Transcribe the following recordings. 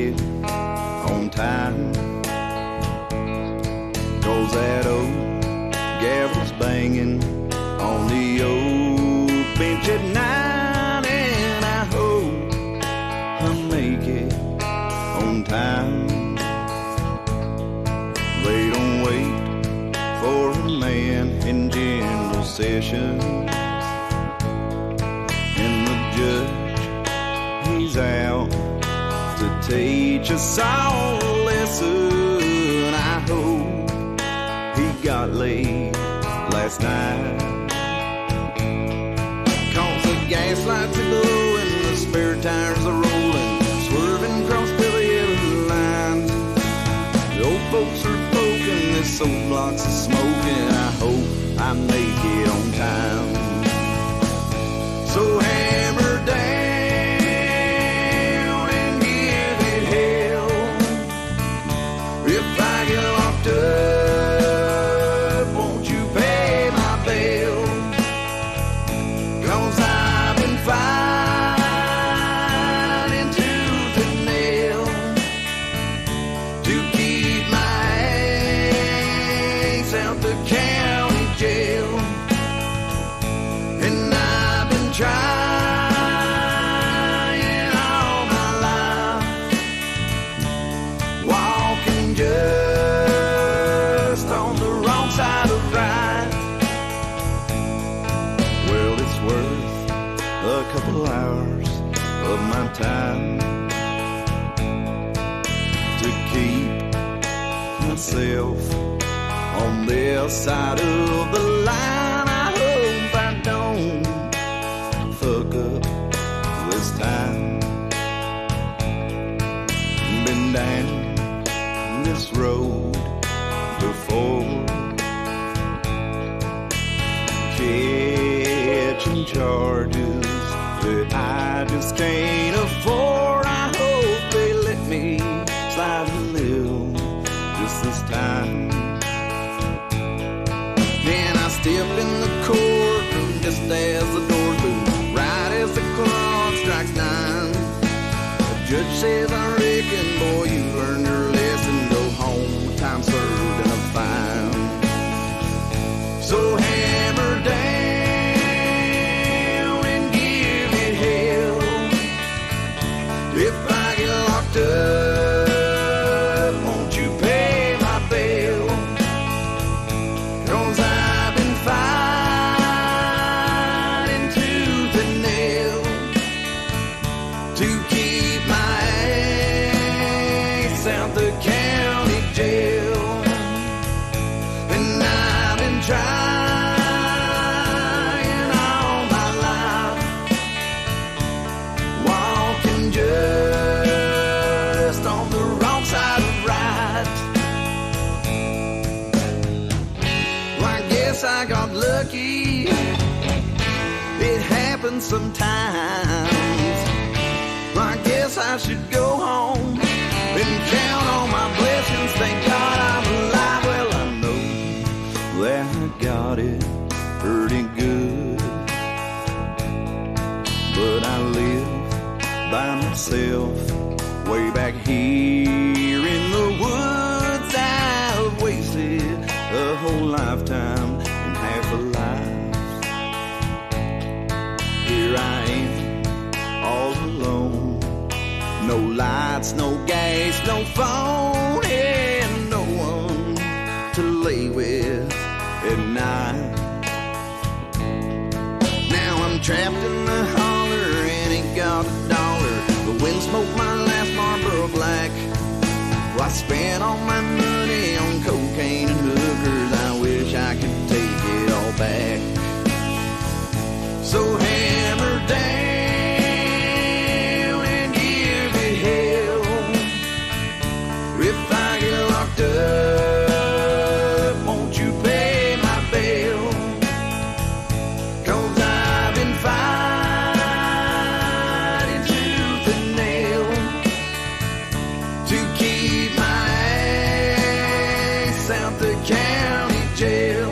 it on time. 'Cause that old gavel's banging on the old bench at night, and I hope I'll make it on time. They don't wait for a man in general sessions, and the judge, he's out to teach us all a lesson. I hope he got laid last night, 'cause the gas lights are glowing, the spare tires are rolling, swerving across the yellow line. The old folks are poking, this old block's a smoking. I hope I make it on time. So hammer down and give it hell. If I get locked up, won't you pay my bill? 'Cause I've been fighting tooth and nail to keep my ass out the county jail, and I've been trying all my life, walking just on the wrong side of right. Well, it's worth a couple hours of my time to keep myself on this side of the line. I hope I don't fuck up this time. Been down this road before, catching charges that I just can't afford. I hope they let me slide a little just this time. Then I stepped in the courtroom just as the doors moved, right as the clock strikes 9. The judge says, I reckon, boy, you learned your lesson. Go home with time served and a fine. So hammer down and give it hell. If I get locked up, won't you pay my bill? 'Cause I've been fighting tooth and nail to keep my ass out the county jail, and I've been trying all my life, walking just on the wrong side of right. Well, I guess I got lucky, it happens sometimes. Well, I guess I should go home and count on my blessings, thank God I'm alive. Well, I know that I got it pretty good, but I live by myself way back here in the woods. I've wasted a whole lifetime and half a life. Here I am, all alone, no lights, no gas, no phone, and no one to lay with at night. Now I'm trapped in the holler and ain't got a dollar. The wind smoked my last Marlboro Black. Well, I spent all my money on cocaine and hookers. I wish I could take it all back. So hammer down and give it hell. If I get locked up, won't you pay my bill? 'Cause I've been fighting tooth and nail to keep my ass out the county jail,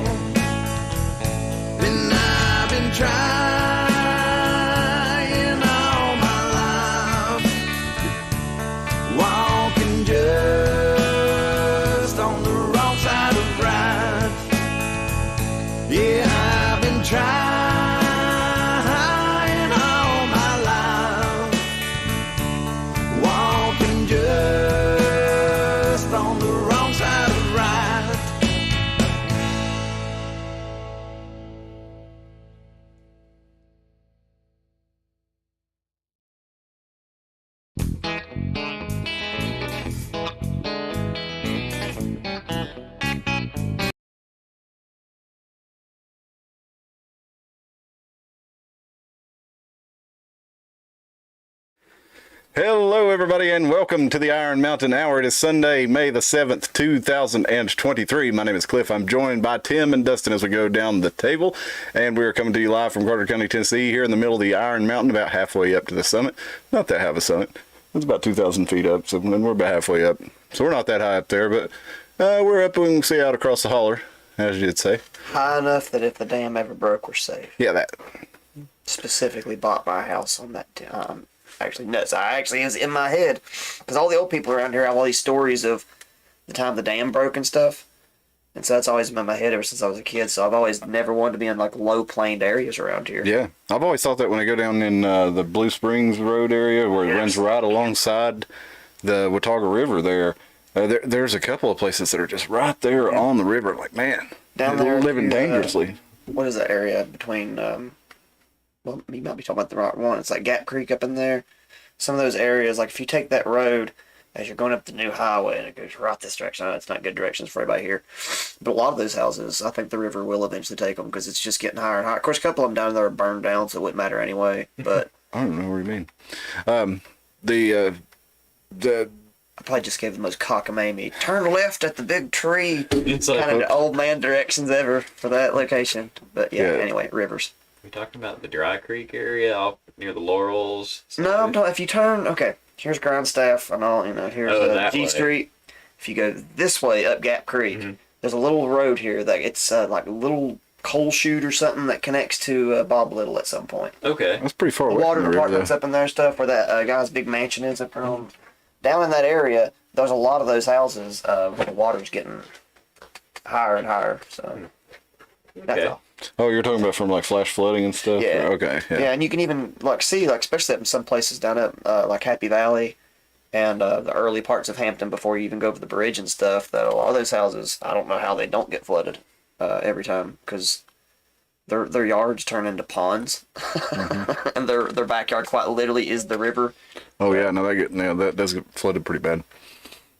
and I've been trying all my life. Wow. Hello, everybody, and welcome to the Iron Mountain Hour. It is Sunday, May the 7th, 2023. My name is Cliff. I'm joined by Tim and Dustin as we go down the table, and we are coming to you live from Carter County, Tennessee, here in the middle of the Iron Mountain, about halfway up to the summit. Not that high of a summit. It's about 2,000 feet up, so we're about halfway up. So we're not that high up there, but we're up and we can see out across the holler, as you'd say. High enough that if the dam ever broke, we're safe. Yeah, that. Specifically bought my house on that actually, no, so I actually is in my head because all the old people around here have all these stories of the time the dam broke and stuff, and so that's always been in my head ever since I was a kid. So I've always never wanted to be in like low planed areas around here. Yeah, I've always thought that when I go down in the Blue Springs Road area where it runs right alongside the Watauga River there's a couple of places that are just right there on the river. Like, man, down there living dangerously. What is that area between? Well, you might be talking about the right one. It's like Gap Creek up in there. Some of those areas, like if you take that road as you're going up the new highway and it goes right this direction. I know it's not good directions for everybody here, but a lot of those houses, I think the river will eventually take them because it's just getting higher and higher. Of course, a couple of them down there are burned down, so it wouldn't matter anyway. But I don't know what you mean. I probably just gave the most cockamamie turn left at the big tree. It's kind like of the old man directions ever for that location. But yeah. Anyway, rivers. we talking about the Dry Creek area off near the Laurels? No, I'm talking. If you turn, okay, here's Grindstaff and all. Here's G way. Street. If you go this way up Gap Creek, there's a little road here that it's like a little coal chute or something that connects to Bob Little at some point. Okay. That's pretty far The away water from the river, department's though. up in there and stuff where that guy's big mansion is up there. Down in that area, there's a lot of those houses where the water's getting higher and higher. So that's Okay. all. Oh, you're talking about from like flash flooding and stuff? Yeah. Okay. Yeah, and you can even see, especially in some places down up like Happy Valley and the early parts of Hampton before you even go over the bridge and stuff, that a lot of those houses, I don't know how they don't get flooded every time because their yards turn into ponds, and their backyard quite literally is the river. Oh yeah, no, that does get flooded pretty bad.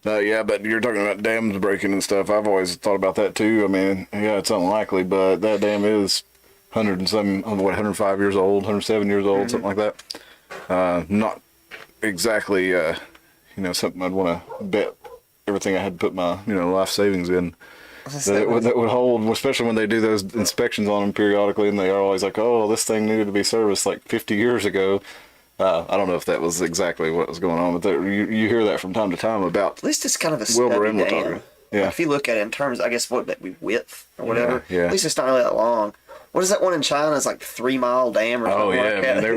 Yeah, but you're talking about dams breaking and stuff. I've always thought about that too. I mean, yeah, it's unlikely, but that dam is 105 years old, 107 years old, something like that. Not exactly, something I'd want to bet everything I had to put my, life savings in. That would hold, especially when they do those inspections on them periodically, and they are always like, "Oh, this thing needed to be serviced like 50 years ago." I don't know if that was exactly what was going on, but you hear that from time to time about. At least it's kind of a Wilbur stubby and dam. Watauga. Yeah. Like if you look at it in terms, I guess, width or whatever. Yeah. At least it's not really that long. What is that one in China? It's like 3 Mile dam or something like that. Man, they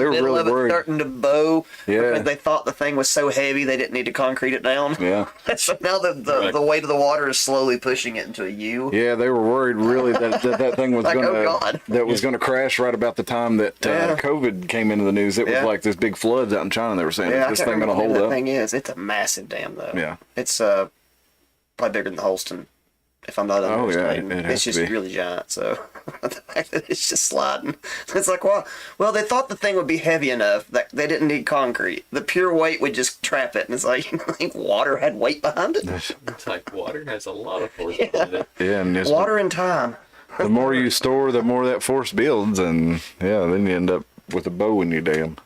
were really of it worried. starting to bow. Yeah. Because they thought the thing was so heavy they didn't need to concrete it down. Yeah. So now the weight of the water is slowly pushing it into a U. Yeah, they were worried really that thing was Like, gonna oh, God. that was gonna crash right about the time that COVID came into the news. It was like this big floods out in China. They were saying, Yeah, "Is this I can't thing gonna remember hold what that up?" thing is. It's a massive dam though. Yeah. It's probably bigger than Holston. If I'm not understanding, it has it's to just be. really giant. So the fact that it's just sliding, it's like, well, they thought the thing would be heavy enough that they didn't need concrete. The pure weight would just trap it, and it's like, I think water had weight behind it. It's like water has a lot of force behind it. Yeah, and Water and time. the more you store, the more that force builds, and then you end up with a bow in your dam.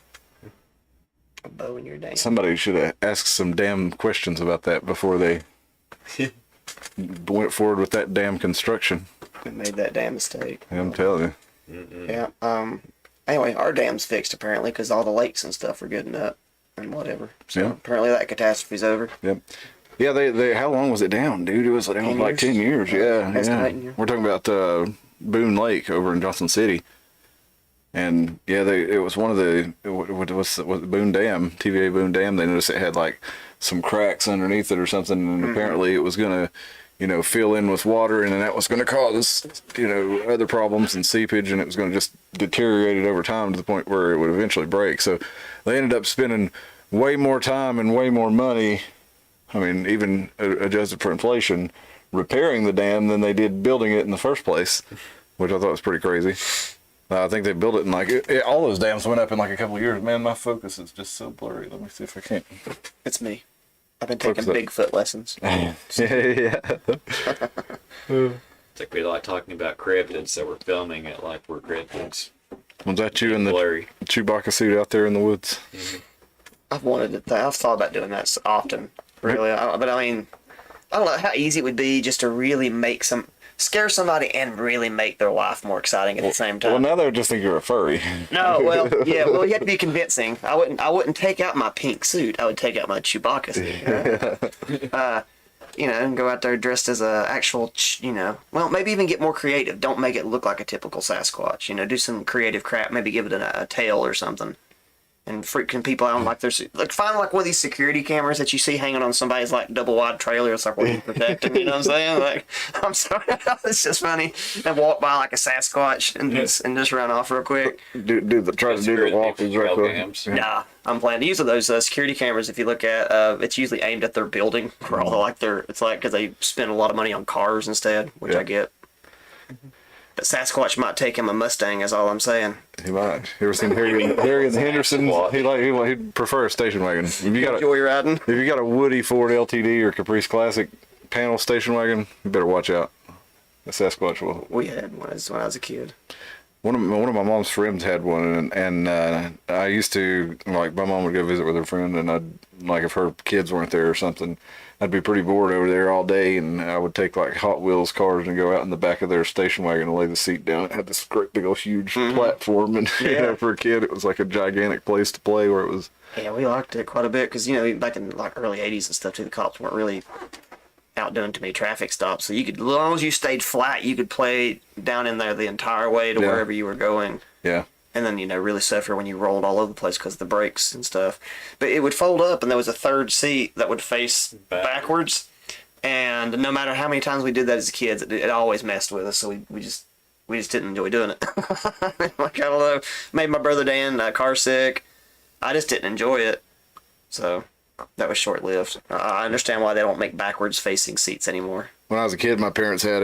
A bow in your dam. Somebody should have asked some damn questions about that before they went forward with that damn construction. We made that damn mistake. I'm telling you. Yeah. Anyway, our dam's fixed apparently because all the lakes and stuff are good up and whatever. So Yeah. apparently that catastrophe's over. Yep. Yeah, they how long was it down, dude? It was down 10 like 10 years. Yeah, Estimating yeah. here. We're talking about Boone Lake over in Johnson City. And yeah, it was one of the what Boone Dam, TVA Boone Dam. They noticed it had like some cracks underneath it or something, and apparently it was gonna, fill in with water, and then that was gonna cause, other problems and seepage, and it was gonna just deteriorate it over time to the point where it would eventually break. So they ended up spending way more time and way more money. I mean, even adjusted for inflation, repairing the dam than they did building it in the first place, which I thought was pretty crazy. I think they built it in all those dams went up in like a couple of years. Man, my focus is just so blurry. Let me see if I can't. It's me. I've been taking Focus Bigfoot lessons. Yeah. It's like we like talking about cryptids, so we're filming it like we're cryptids. Was that you in the Blurry. Chewbacca suit out there in the woods? I've wanted to. I've thought about doing that often, really. But I mean, I don't know how easy it would be just to really scare somebody and really make their life more exciting at the same time. Well, now they would just think you're a furry. No, well, yeah, well, you have to be convincing. I wouldn't take out my pink suit. I would take out my Chewbacca suit. And go out there dressed as a actual, well, maybe even get more creative. Don't make it look like a typical Sasquatch. Do some creative crap. Maybe give it a tail or something. And freaking people out like there's find like one of these security cameras that you see hanging on somebody's like double wide trailer. It's like, what are you protecting? You know what I'm saying? Like, I'm sorry, it's just funny. And walk by like a Sasquatch and just run off real quick. Try to do the walkies right there. Nah, I'm planning to use those security cameras. If you look at, it's usually aimed at their building for all it's like because they spend a lot of money on cars instead, which I get. But Sasquatch might take him a Mustang, is all I'm saying. He might. You ever seen Harry and the Hendersons? He'd prefer a station wagon. If you got Enjoy riding. If you got a Woody Ford LTD or Caprice Classic panel station wagon, you better watch out. The Sasquatch will. We had one when I was a kid. One of my mom's friends had one, and I used to, like, my mom would go visit with her friend, and I'd, like, if her kids weren't there or something, I'd be pretty bored over there all day, and I would take, like, Hot Wheels cars and go out in the back of their station wagon and lay the seat down. It had this great big old huge platform, and for a kid, it was like a gigantic place to play where it was. Yeah, we liked it quite a bit because, back in like early 80s and stuff too, the cops weren't really out doing too many traffic stops. So you could, as long as you stayed flat, you could play down in there the entire way to wherever you were going. Yeah. And then, really suffer when you rolled all over the place because of the brakes and stuff. But it would fold up, and there was a third seat that would face backwards. And no matter how many times we did that as kids, it always messed with us. So we just didn't enjoy doing it. Like, I don't know, made my brother Dan car sick. I just didn't enjoy it. So that was short-lived. I understand why they don't make backwards-facing seats anymore. When I was a kid, my parents had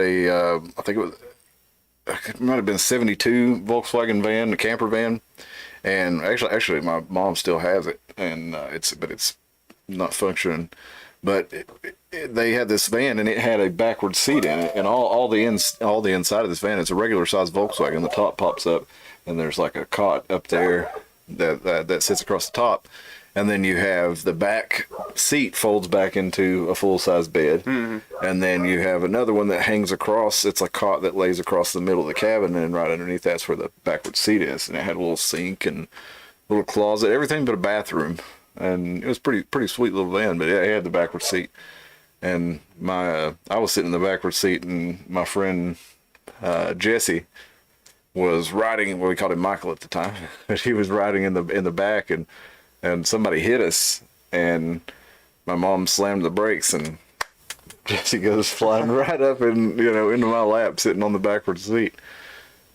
it might have been 72 Volkswagen van, a camper van, and actually my mom still has it, and it's not functioning. But they had this van, and it had a backward seat in it, and all the inside of this van, it's a regular size Volkswagen. The top pops up, and there's like a cot up there that sits across the top. And then you have the back seat folds back into a full-size bed. Mm-hmm. And then you have another one that hangs across. It's a cot that lays across the middle of the cabin, and right underneath that's where the backward seat is. And it had a little sink and a little closet, everything but a bathroom. And it was pretty sweet little van, but it had the backward seat. And I was sitting in the backward seat, and my friend Jesse was riding. Well, we called him Michael at the time. But he was riding in the back, and somebody hit us, and my mom slammed the brakes, and Jesse goes flying right up and into my lap, sitting on the backward seat,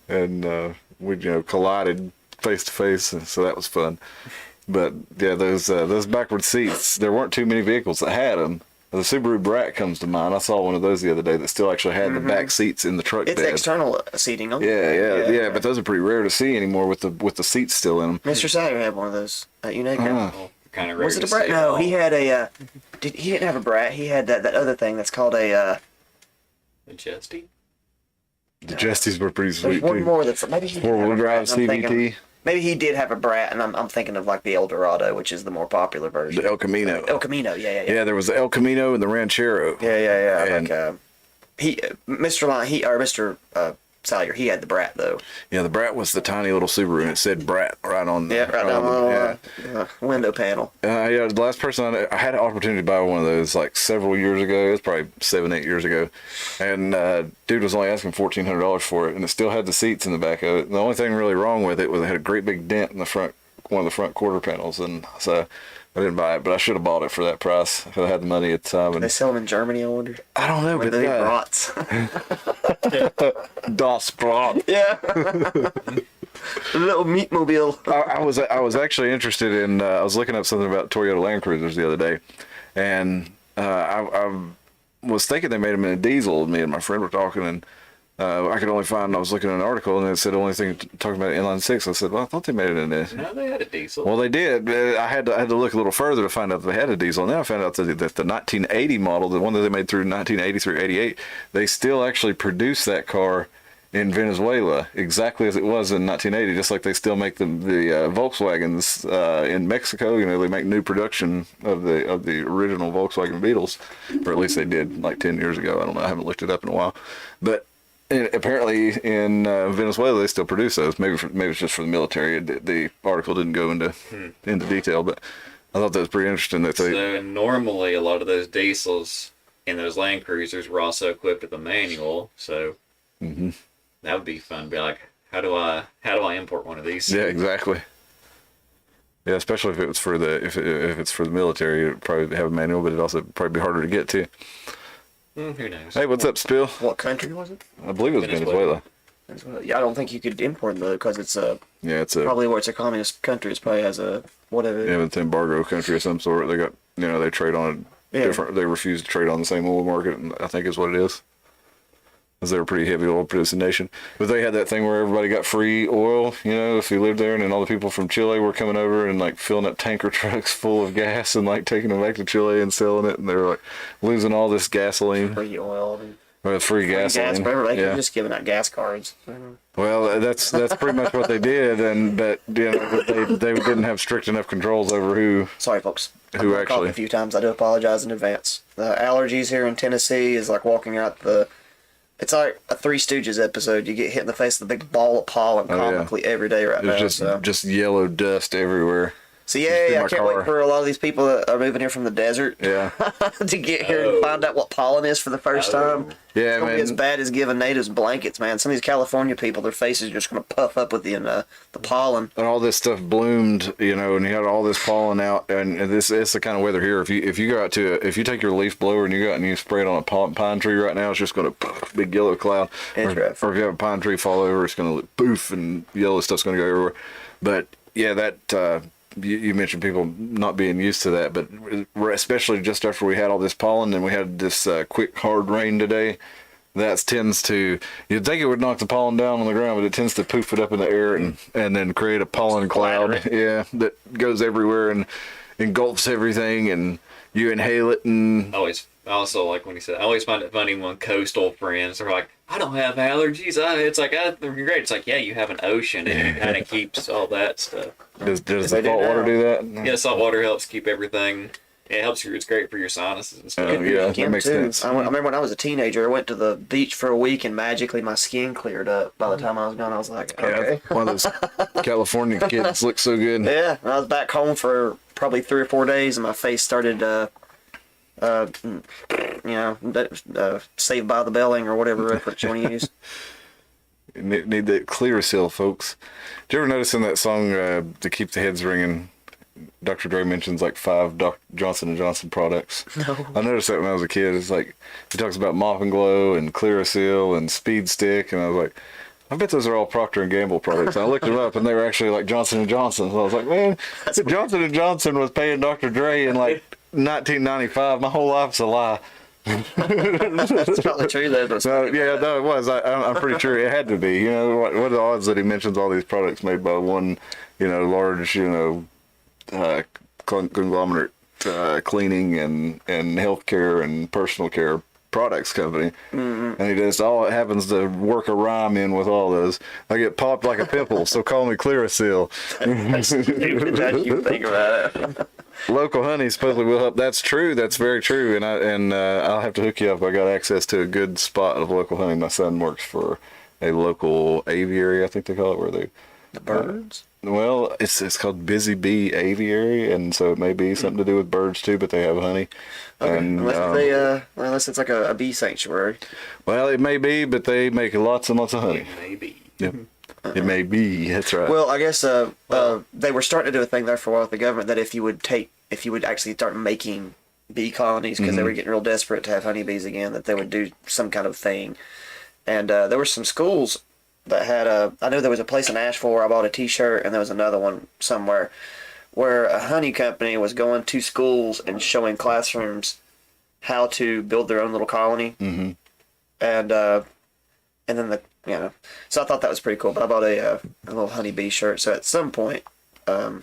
and we collided face to face, so that was fun. But yeah, those backward seats, there weren't too many vehicles that had them. The Subaru Brat comes to mind. I saw one of those the other day that still actually had the back seats in the truck bed. It's external seating. Yeah, but those are pretty rare to see anymore with the seats still in them. Mr. Sawyer had one of those at Unico. Kind of rare. Was it a Brat? No, he had a. He didn't have a Brat. He had that other thing that's called a. Majesty? The Jestys were pretty sweet There's one too. more that's maybe he. Four-wheel drive CVT. Maybe he did have a Brat, and I'm thinking of like the El Dorado, which is the more popular version. The El Camino. El Camino, yeah. Yeah, there was the El Camino and the Ranchero. Yeah. And Mr. Salyer, he had the Brat though. Yeah, the Brat was the tiny little Subaru, and it said Brat right on the right down the window panel. Yeah, the last person I had an opportunity to buy one of those like several years ago. It was probably 7-8 years ago, and dude was only asking $1,400 for it, and it still had the seats in the back of it. The only thing really wrong with it was it had a great big dent in the front, one of the front quarter panels, and so I didn't buy it, but I should have bought it for that price if I had the money at the time. And They sell them in Germany, I wonder. I don't know, but They brats. Das Brat. Yeah. A little meatmobile. I was actually interested in. I was looking up something about Toyota Land Cruisers the other day, and I was thinking they made them in a diesel. Me and my friend were talking, and I could only find. I was looking at an article, and it said the only thing talking about inline six. I said, well, I thought they made it in this. No, they had a diesel. Well, they did. I had to look a little further to find out that they had a diesel. And then I found out that the 1980 model, the one that they made through 1980 through 88, they still actually produce that car in Venezuela, exactly as it was in 1980, just like they still make the Volkswagens in Mexico. You know, they make new production of the original Volkswagen Beetles, or at least they did like 10 years ago. I don't know. I haven't looked it up in a while. But apparently in Venezuela, they still produce those. Maybe it's just for the military. The article didn't go into detail, but I thought that was pretty interesting. That they So normally a lot of those diesels in those Land Cruisers were also equipped with a manual. So that would be fun. Be like, how do I import one of these? Yeah, exactly. Yeah, especially if it was for the if it's for the military, it'd probably have a manual, but it'd also probably be harder to get to. Who knows? Hey, what's up, Spill? What country was it? I believe it was Venezuela. Yeah, I don't think you could import them because it's Yeah, it's a probably where it's a communist country. It's probably has a whatever. yeah, it's an embargo country of some sort. They got they trade on a different. They refuse to trade on the same oil market, and I think is what it is. Because they're a pretty heavy oil producing nation. But they had that thing where everybody got free oil, if you lived there, and then all the people from Chile were coming over and like filling up tanker trucks full of gas and like taking them back to Chile and selling it, and they were like losing all this gasoline. Free oil. Or free gasoline. Gas, whatever. They were just giving out gas cards. Well, that's pretty much what they did, but they didn't have strict enough controls over who. Sorry, folks. Who I've actually? a few times. I do apologize in advance. The allergies here in Tennessee is like walking out the. It's like a Three Stooges episode. You get hit in the face with a big ball of pollen comically every day right now. There's just yellow dust everywhere. So yeah, I can't wait for a lot of these people that are moving here from the desert to get here and find out what pollen is for the first time. Yeah, it's gonna be as bad as giving natives blankets, man. Some of these California people, their faces are just gonna puff up with the pollen. And all this stuff bloomed, and you had all this pollen out, and it's the kind of weather here. If you go out if you take your leaf blower and you go out and you spray it on a pine tree right now, it's just gonna big yellow cloud. Or if you have a pine tree fall over, it's gonna look poof, and yellow stuff's gonna go everywhere. But yeah, that. You mentioned people not being used to that, but especially just after we had all this pollen and we had this quick hard rain today, that tends to, you'd think it would knock the pollen down on the ground, but it tends to poof it up in the air and then create a pollen cloud. That goes everywhere and engulfs everything, and you inhale it. And Also, like when he said, I always find it funny when coastal friends are like, I don't have allergies. It's like, they're great. It's like, yeah, you have an ocean and it kind of keeps all that stuff. Does the salt water do that? Yeah, salt water helps keep everything. It helps you. It's great for your sinuses and stuff. That makes sense. I remember when I was a teenager, I went to the beach for a week and magically my skin cleared up. By the time I was gone, I was like, okay. Yeah, one of those California kids looks so good. Yeah, and I was back home for probably 3 or 4 days and my face started Saved by the Belling or whatever reference you want to use. Need that Clearasil, folks. Did you ever notice in that song, to keep the heads ringing, Dr. Dre mentions like 5 Johnson & Johnson products? No. I noticed that when I was a kid. It's like, he talks about Mop and Glow and Clearasil and Speed Stick, and I was like, I bet those are all Procter & Gamble products. And I looked them up, and they were actually like Johnson & Johnson. So I was like, man, Johnson & Johnson was paying Dr. Dre in like 1995. My whole life's a lie. That's probably true though. So yeah, no, it was. I'm pretty sure it had to be. What are the odds that he mentions all these products made by one, large, conglomerate cleaning and healthcare and personal care products company, and he just all it happens to work a rhyme in with all those. I get popped like a pimple, so call me Clearasil. You think about it. Local honey supposedly will help. That's true. That's very true. And I'll have to hook you up. I got access to a good spot of local honey. My son works for a local aviary, I think they call it, where they the birds. Well, it's called Busy Bee Aviary, and so it may be something to do with birds too. But they have honey. Okay. And, unless it's like a bee sanctuary. Well, it may be, but they make lots and lots of honey. Maybe. Yep. It may be. That's right. Well, I guess they were starting to do a thing there for a while with the government that if you would actually start making bee colonies because they were getting real desperate to have honeybees again, that they would do some kind of thing. And there were some schools that had I know there was a place in Asheville where I bought a T-shirt, and there was another one somewhere where a honey company was going to schools and showing classrooms how to build their own little colony. Mm-hmm. And then so I thought that was pretty cool. But I bought a little honeybee shirt. So at some point, some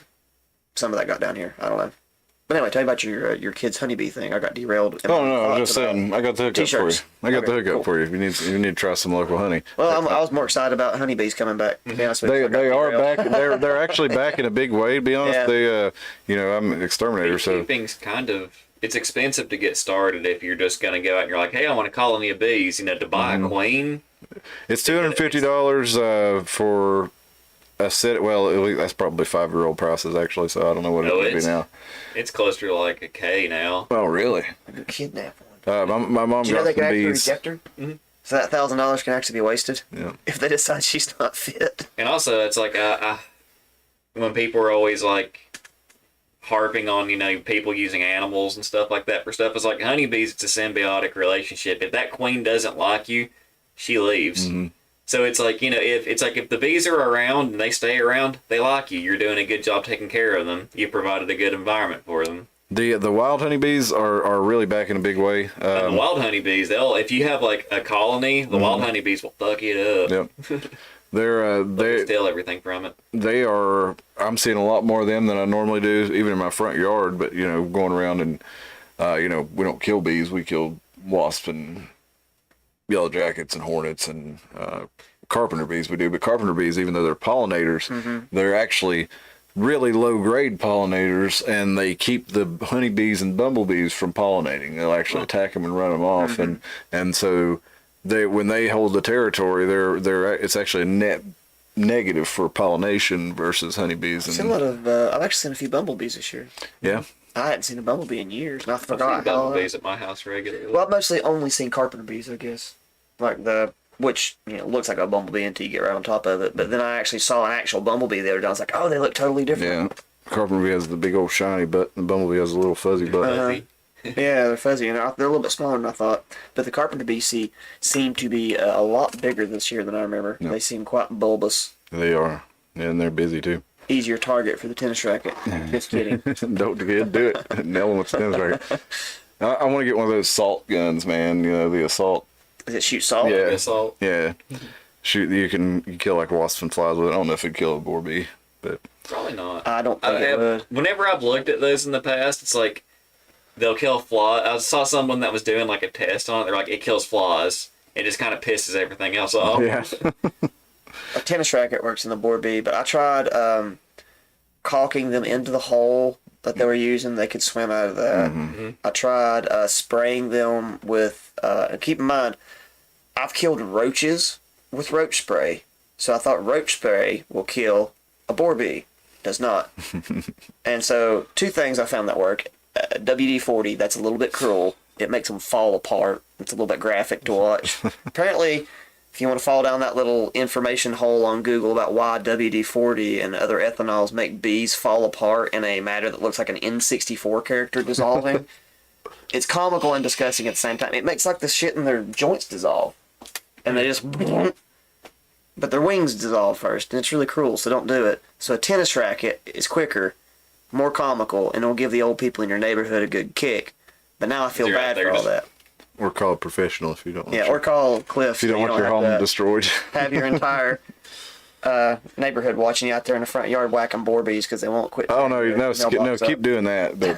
of that got down here. I don't know. But anyway, tell me about your kid's honeybee thing. I got derailed. in Oh my no, I was thoughts just about saying, I got the hookup for you. T-shirts. I got the Okay, hookup cool. for you. If you need to try some local honey. Well, I was more excited about honeybees coming back. To be honest with you, I got They are derailed. back. They're actually back in a big way. To be honest, Yeah. they I'm an exterminator, so Beekeeping's kind of, it's expensive to get started if you're just going to go out and you're like, hey, I want a colony of bees. To buy a queen. it's $250 for a set. Well, at least that's probably 5-year-old prices actually. So I don't know what it No, would be it's now. it's closer to like a K now. Oh really? I could kidnap one. My mom Do you know got they can some actually bees. reject her? So that $1,000 can actually be wasted Yeah. if they decide she's not fit. And also, it's like when people are always like harping on people using animals and stuff like that for stuff, it's like honeybees. It's a symbiotic relationship. If that queen doesn't like you, she leaves. So it's like if the bees are around and they stay around, they like you. You're doing a good job taking care of them. You provided a good environment for them. The wild honeybees are really back in a big way. And the wild honeybees, if you have like a colony, the wild honeybees will fuck it up. Yep. They're They'll steal everything from it. they are. I'm seeing a lot more of them than I normally do, even in my front yard. But going around and we don't kill bees. We kill wasps and yellow jackets and hornets and carpenter bees. We do, but carpenter bees, even though they're pollinators, they're actually really low grade pollinators, and they keep the honeybees and bumblebees from pollinating. They'll actually attack them and run them off, and so when they hold the territory, it's actually a net negative for pollination versus honeybees. I've seen a lot of. I've actually seen a few bumblebees this year. Yeah. I hadn't seen a bumblebee in years, and I I've seen forgot how. bumblebees at my house regularly. Well, I've mostly only seen carpenter bees, I guess. Like which looks like a bumblebee until you get right on top of it. But then I actually saw an actual bumblebee the other day. I was like, oh, they look totally different. Yeah. Carpenter bee has the big old shiny butt, and the bumblebee has a little fuzzy butt. Fuzzy. Yeah, they're fuzzy, and they're a little bit smaller than I thought. But the carpenter bees seem to be a lot bigger this year than I remember. Yeah. They seem quite bulbous. They are, and they're busy too. Easier target for the tennis racket. Just kidding. Don't do it. Nail them with the tennis racket. I want to get one of those assault guns, man. The assault. Does it shoot salt? Yeah. Assault. Yeah. Shoot, you kill like wasps and flies with it. I don't know if it'd kill a boar bee, but Probably not. I don't think it would. Whenever I've looked at those in the past, it's like they'll kill flies. I saw someone that was doing like a test on it. They're like, it kills flies. It just kind of pisses everything else off. yeah. A tennis racket works in the boar bee, but I tried caulking them into the hole that they were using. They could swim out of that. I tried spraying them with. Keep in mind, I've killed roaches with roach spray, so I thought roach spray will kill a boar bee. Does not. And so, two things I found that work. WD-40, that's a little bit cruel. It makes them fall apart. It's a little bit graphic to watch. Apparently, if you want to fall down that little information hole on Google about why WD-40 and other ethanols make bees fall apart in a matter that looks like an N64 character dissolving, it's comical and disgusting at the same time. It makes like the shit in their joints dissolve. And they just... But their wings dissolve first, and it's really cruel, so don't do it. So a tennis racket is quicker, more comical, and it'll give the old people in your neighborhood a good kick. But now I feel You're out bad there for all just- that. Or call a professional if you don't want Yeah, your, or call Cliff. if you don't want your have home to destroyed. have your entire neighborhood watching you out there in the front yard whacking boar bees because they won't quit. Oh no, tearing no, your mailbox up. keep doing that. But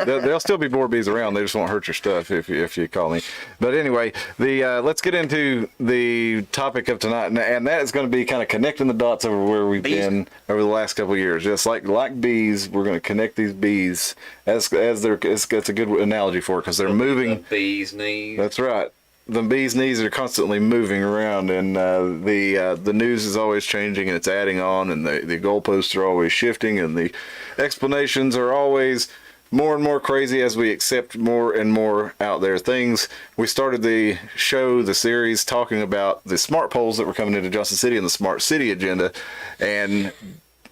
there'll still be boar bees around. They just won't hurt your stuff if you call me. But anyway, let's get into the topic of tonight, and that is going to be kind of connecting the dots over where we've Bees? been over the last couple of years. Just like bees, we're going to connect these bees as they're. It's a good analogy for it because they're moving. The bee's knees. That's right. The bee's knees are constantly moving around, and the news is always changing, and it's adding on, and the goalposts are always shifting, and the explanations are always more and more crazy as we accept more and more out there things. We started the series, talking about the smart poles that were coming into Johnson City and the smart city agenda, and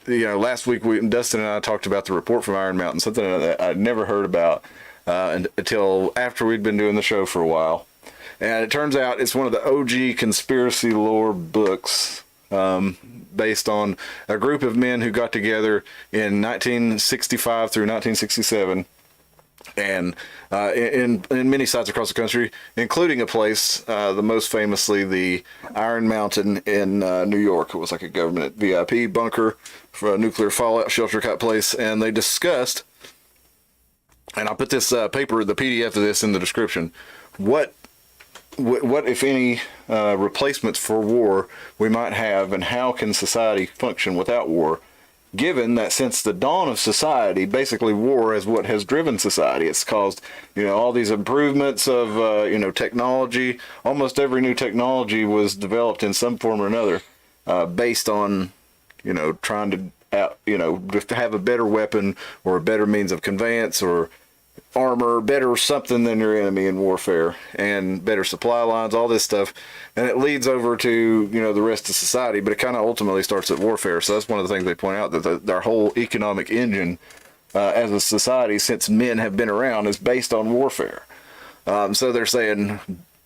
last week Dustin and I talked about the report from Iron Mountain, something that I'd never heard about until after we'd been doing the show for a while. And it turns out it's one of the OG conspiracy lore books based on a group of men who got together in 1965 through 1967 and in many sites across the country, including a place, the most famously the Iron Mountain in New York. It was like a government VIP bunker for a nuclear fallout shelter type place. And they discussed and I put this paper, the PDF of this, in the description. What if any, replacements for war we might have, and how can society function without war? Given that since the dawn of society, basically war is what has driven society. It's caused, all these improvements of, technology. Almost every new technology was developed in some form or another, based on, trying to have a better weapon or a better means of conveyance or armor, better something than your enemy in warfare, and better supply lines, all this stuff. And it leads over to, the rest of society, but it kind of ultimately starts at warfare. So that's one of the things they point out, that our whole economic engine, as a society, since men have been around, is based on warfare. So they're saying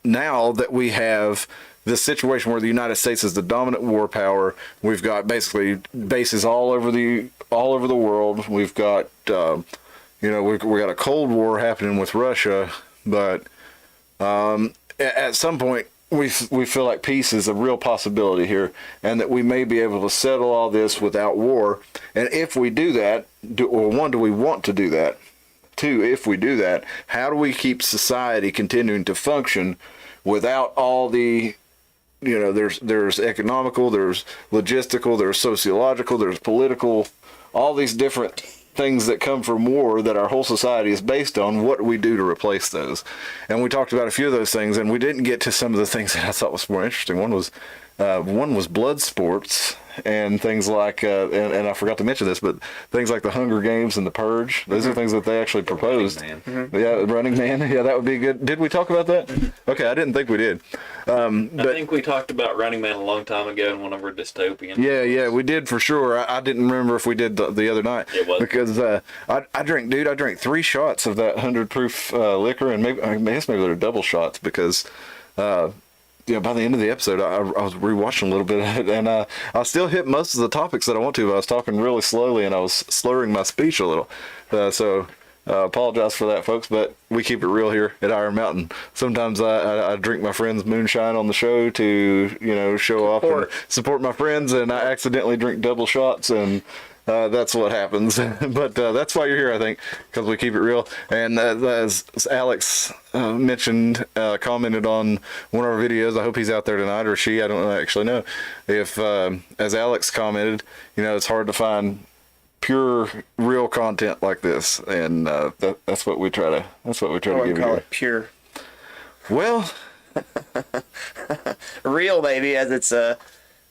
now that we have this situation where the United States is the dominant war power, we've got basically bases all over the world. We've got, we got a Cold War happening with Russia, but at some point we feel like peace is a real possibility here, and that we may be able to settle all this without war. And if we do that, do we want to do that? Two, if we do that, how do we keep society continuing to function without all the, there's economical, there's logistical, there's sociological, there's political, all these different things that come from war that our whole society is based on. What do we do to replace those? And we talked about a few of those things, and we didn't get to some of the things that I thought was more interesting. One was blood sports and things like, and I forgot to mention this, but things like the Hunger Games and the Purge. Those are things that they actually proposed. Running Man. Yeah, Running Man. Yeah, that would be good. Did we talk about that? Okay, I didn't think we did. I think we talked about Running Man a long time ago in one of our dystopian. Yeah, we did for sure. I didn't remember if we did the other night. It was. Because I drank 3 shots of that 100 proof liquor, and I guess maybe they're double shots because, by the end of the episode, I was rewatching a little bit of it, and I still hit most of the topics that I want to, but I was talking really slowly and I was slurring my speech a little. So apologize for that, folks, but we keep it real here at Iron Mountain. Sometimes I drink my friend's moonshine on the show to, show off and support my friends, and I accidentally drink double shots, and that's what happens. But that's why you're here, I think, because we keep it real. And as Alex mentioned, commented on one of our videos, I hope he's out there tonight, or she, I don't actually know. If, as Alex commented, it's hard to find pure, real content like this, and that's what we try to give you. Call it pure. Well, real, baby, as it's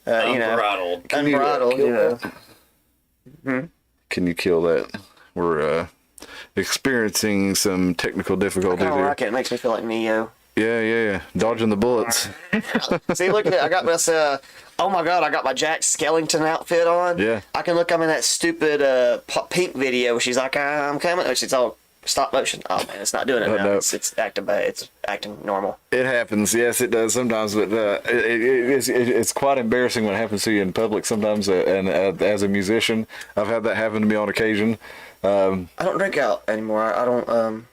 Unbridled. unbridled. Can you kill that? We're experiencing some technical I difficulties kind of here. like it. It makes me feel like Neo. Yeah. Dodging the bullets. See, look at it. I got this. Oh my God! I got my Jack Skellington outfit on. Yeah. I can look. I'm in that stupid Pink video where she's like, "I'm coming." It's all stop motion. Oh man, it's not doing it now. No. It's acting bad. It's acting normal. It happens. Yes, it does sometimes, but it's quite embarrassing when it happens to you in public sometimes. And as a musician, I've had that happen to me on occasion. I don't drink out anymore. I don't.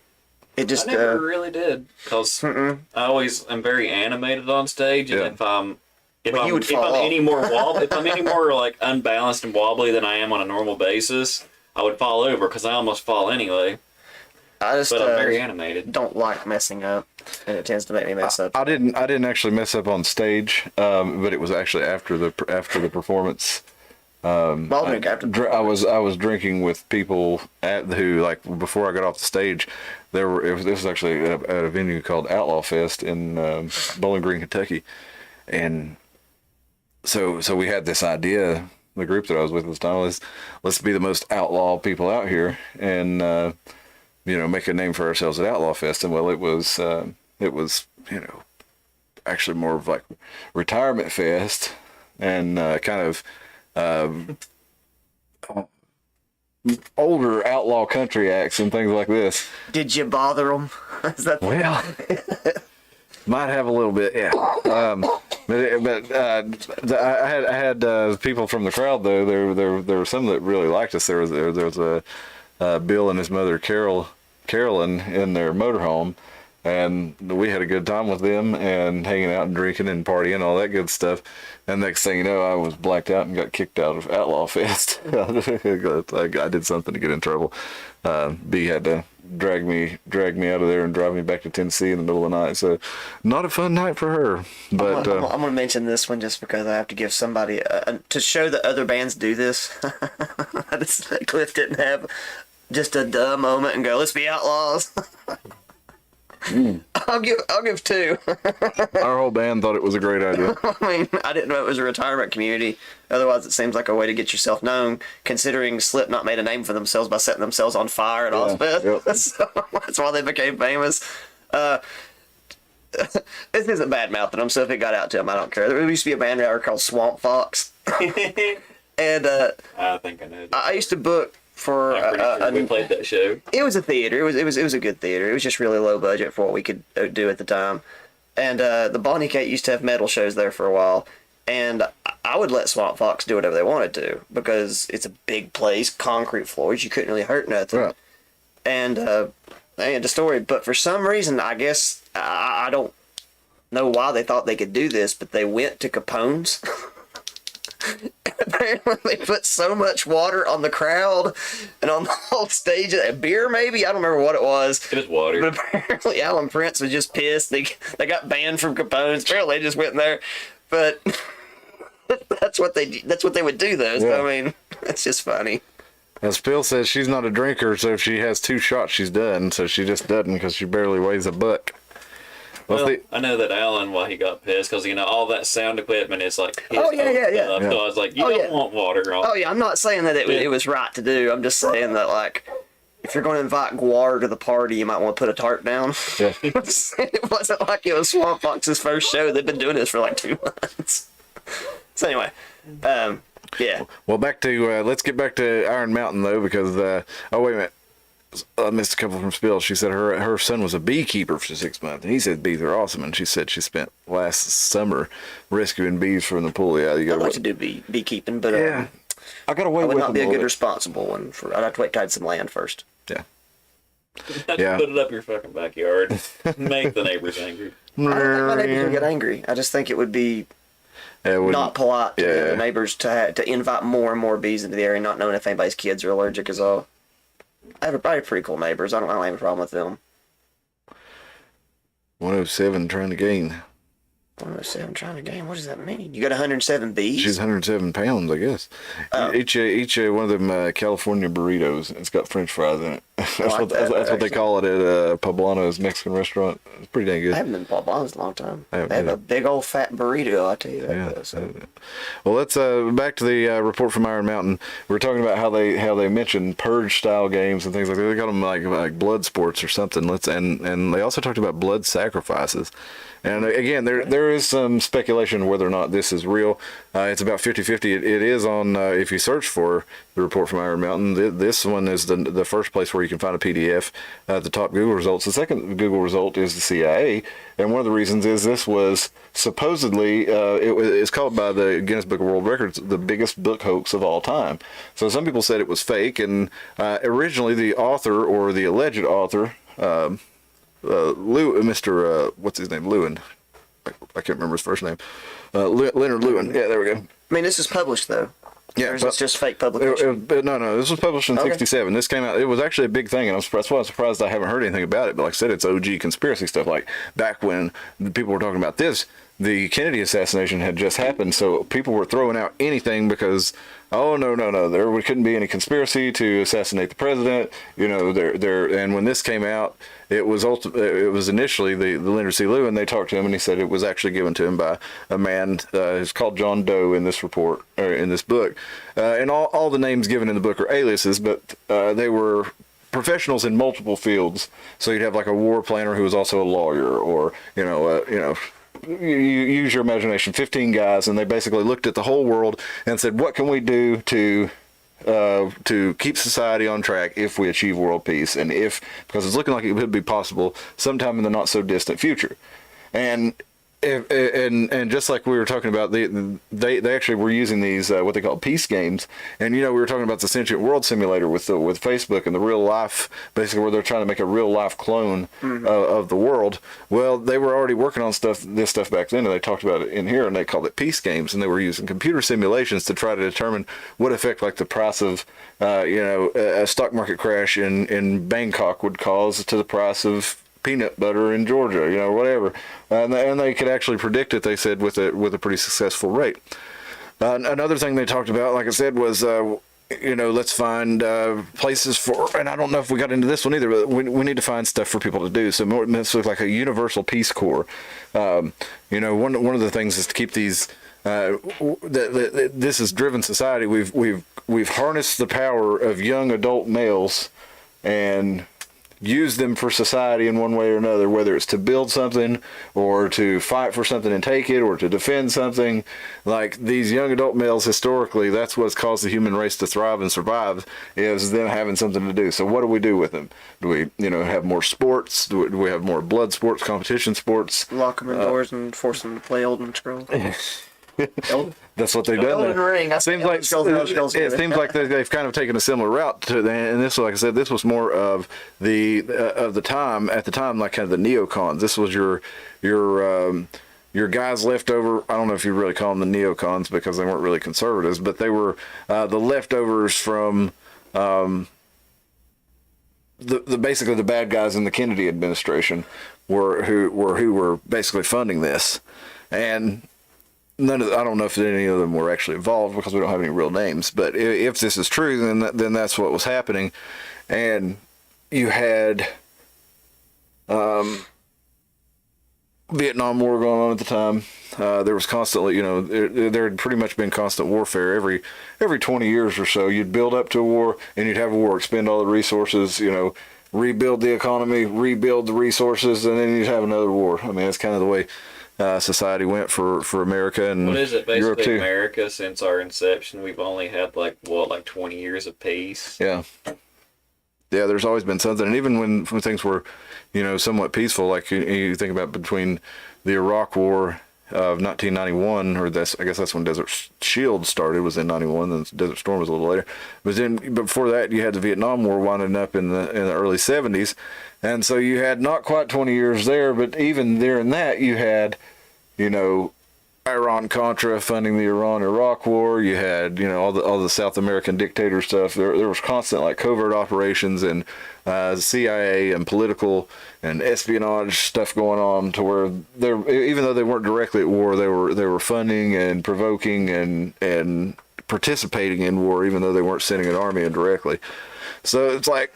It just. I never really did, because I always am very animated on stage, and Yeah. if I'm But you would fall off. any more if I'm any more like unbalanced and wobbly than I am on a normal basis, I would fall over, because I almost fall anyway. I just But I'm very animated. don't like messing up, and it tends to make me mess up. I didn't actually mess up on stage, but it was actually after the performance. I'll drink after. I was drinking with people who, like, before I got off the stage. This was actually at a venue called Outlaw Fest in Bowling Green, Kentucky, and so we had this idea. The group that I was with at the time was, let's be the most outlaw people out here, and make a name for ourselves at Outlaw Fest. And well, it was actually more of like Retirement Fest, and kind of older outlaw country acts and things like this. Did you bother them? Is that Well, might have a little bit, yeah. I had people from the crowd though. There were some that really liked us. There was a Bill and his mother Carolyn in their motorhome, and we had a good time with them and hanging out and drinking and partying and all that good stuff. And next thing you know, I was blacked out and got kicked out of Outlaw Fest. I did something to get in trouble. B had to drag me out of there and drive me back to Tennessee in the middle of the night. So not a fun night for her. But I'm going to mention this one just because I have to give somebody to show that other bands do this. Cliff didn't have just a duh moment and go, let's be outlaws. I'll give two. our whole band thought it was a great idea. I mean, I didn't know it was a retirement community. Otherwise, it seems like a way to get yourself known, considering Slipknot made a name for themselves by setting themselves on fire at Ozfest. Yep. So that's why they became famous. This isn't bad mouthing them, so if it got out to them, I don't care. There used to be a band out called Swamp Fox. And I think I know that. I used to book for I'm pretty sure we played that show. it was a theater. It was a good theater. It was just really low budget for what we could do at the time. And the Bonnie Cat used to have metal shows there for a while. And I would let Swamp Fox do whatever they wanted to because it's a big place, concrete floors. You couldn't really hurt nothing. Right. And the story. But for some reason, I guess I don't know why they thought they could do this, but they went to Capone's. Apparently they put so much water on the crowd and on the whole stage. Beer, maybe? I don't remember what it was. It was water. But apparently Alan Prince was just pissed. They got banned from Capone's. Apparently they just went in there. But that's what they would do, though. So, Yeah. I mean, it's just funny. As Phil says, she's not a drinker, so if she has 2 shots, she's done. So she just doesn't because she barely weighs a buck. Well, I know that Alan, why he got pissed, because, all that sound equipment is like his Oh, yeah. stuff. So I was like, you don't want water on. Oh, yeah, I'm not saying that it was right to do. I'm just saying that, like, if you're going to invite Guar to the party, you might want to put a tarp down. Yeah. It wasn't like it was Swamp Fox's first show. They've been doing this for like 2 months. So anyway, yeah. Well, back to let's get back to Iron Mountain though, because oh wait a minute, I missed a couple from Spill. She said her son was a beekeeper for 6 months, and he said bees are awesome. And she said she spent last summer rescuing bees from the pool. Yeah, you got I'd like to do beekeeping, but Yeah, I got away I would with not them be a little good bit. responsible one. I'd have to wait till I had some land first. Yeah. Yeah. Put it up your fucking backyard. Make the neighbors angry. I don't think my neighbors would get angry. I just think it would be It wouldn't- not polite to Yeah. the neighbors to invite more and more bees into the area, not knowing if anybody's kids are allergic is all. I have pretty cool neighbors. I don't have a problem with them. 107 trying to gain. 107 trying to gain. What does that mean? You got 107 bees? She's 107 pounds, I guess. Oh. Each one of them California burritos. It's got French fries in it. That's like what that, that's what they actually. call it at Poblano's Mexican restaurant. It's pretty dang I good. haven't been to Paul Bonds in a long time. I haven't They have either. a big old fat burrito, I tell you that. Yeah. though, so. Well, let's back to the report from Iron Mountain. We're talking about how they mentioned purge style games and things like that. They got them like blood sports or something. And they also talked about blood sacrifices. And again, there is some speculation whether or not this is real. It's about 50-50. It is on, if you search for the report from Iron Mountain, this one is the first place where you can find a PDF. The top Google results. The second Google result is the CIA. And one of the reasons is this was supposedly, it's called by the Guinness Book of World Records the biggest book hoax of all time. So some people said it was fake. And originally the author or the alleged author, Mr. What's his name? Lewin. I can't remember his first name. Leonard Lewin. Yeah, there we go. I mean, this is published, though. Yeah, Or is but- this just fake publication? No. This was published in Okay. '67. This came out. It was actually a big thing, and that's why I'm surprised I haven't heard anything about it. But like I said, it's OG conspiracy stuff. Like back when the people were talking about this, the Kennedy assassination had just happened, so people were throwing out anything because, oh no, there couldn't be any conspiracy to assassinate the president. And when this came out, it was initially the Leonard C. Lewin. They talked to him, and he said it was actually given to him by a man who's called John Doe in this report or in this book. And all the names given in the book are aliases, but they were professionals in multiple fields. So you'd have like a war planner who was also a lawyer, or you use your imagination. 15 guys, and they basically looked at the whole world and said, "What can we do to keep society on track if we achieve world peace, because it's looking like it would be possible sometime in the not so distant future." And and just like we were talking about, they actually were using these what they call peace games, and we were talking about the Sentient World Simulator with Facebook and the real life, basically where they're trying to make a real life clone of the world. Well, they were already working on this stuff back then, and they talked about it in here, and they called it peace games, and they were using computer simulations to try to determine what effect like the price of a stock market crash in Bangkok would cause to the price of peanut butter in Georgia, whatever, and they could actually predict it. They said with a pretty successful rate. Another thing they talked about, like I said, was let's find places for, and I don't know if we got into this one either, but we need to find stuff for people to do. So this looks like a universal Peace Corps. One of the things is to keep these. This is driven society. We've harnessed the power of young adult males and use them for society in one way or another, whether it's to build something or to fight for something and take it or to defend something. Like these young adult males, historically, that's what's caused the human race to thrive and survive, is them having something to do. So what do we do with them? Do we, have more sports? Do we have more blood sports, competition sports? Lock them indoors and force them to play Elden Scrolls. That's what they've done. Elden Ring. It seems like they've kind of taken a similar route to that. And this, like I said, this was more of the time at the time, like kind of the neocons. This was your guys left over. I don't know if you really call them the neocons because they weren't really conservatives, but they were the leftovers from the basically the bad guys in the Kennedy administration who were basically funding this. And I don't know if any of them were actually involved because we don't have any real names. But if this is true, then that's what was happening. And you had Vietnam War going on at the time. There was constantly, there had pretty much been constant warfare every 20 years or so. You'd build up to a war, and you'd have a war, expend all the resources, rebuild the economy, rebuild the resources, and then you'd have another war. I mean, that's kind of the way society went for America and what is it basically Europe too. America, since our inception, we've only had like 20 years of peace. Yeah, there's always been something. And even when things were somewhat peaceful, like you think about between the Iraq War of 1991, or I guess that's when Desert Shield started, was in 91, and Desert Storm was a little later. But then before that, you had the Vietnam War winding up in the early 70s. And so you had not quite 20 years there, but even during that, you had, Iran-Contra funding the Iran-Iraq War. You had, all the South American dictator stuff. There was constant, like, covert operations and CIA and political and espionage stuff going on, to where even though they weren't directly at war, they were funding and provoking and participating in war, even though they weren't sending an army in directly. So it's like.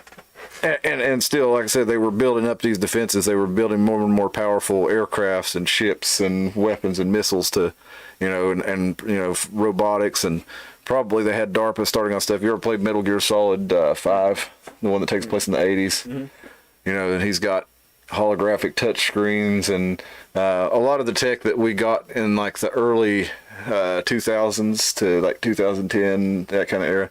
And still, like I said, they were building up these defenses. They were building more and more powerful aircrafts and ships and weapons and missiles to, and robotics, and probably they had DARPA starting on stuff. You ever played Metal Gear Solid 5, the one that takes place in the 80s? Mm-hmm. And he's got holographic touch screens and a lot of the tech that we got in like the early 2000s to like 2010, that kind of era.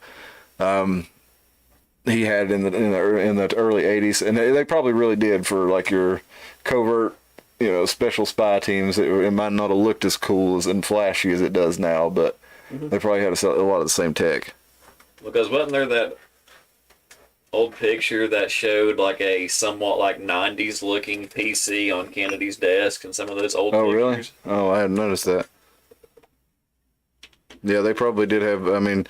He had in the early 80s, and they probably really did for like your covert, special spy teams. It might not have looked as cool and flashy as it does now, but they probably had a lot of the same tech. Because wasn't there that old picture that showed like a somewhat like 90s looking PC on Kennedy's desk and some of those old pictures? Really? Oh, I hadn't noticed that. Yeah, they probably did have. I mean,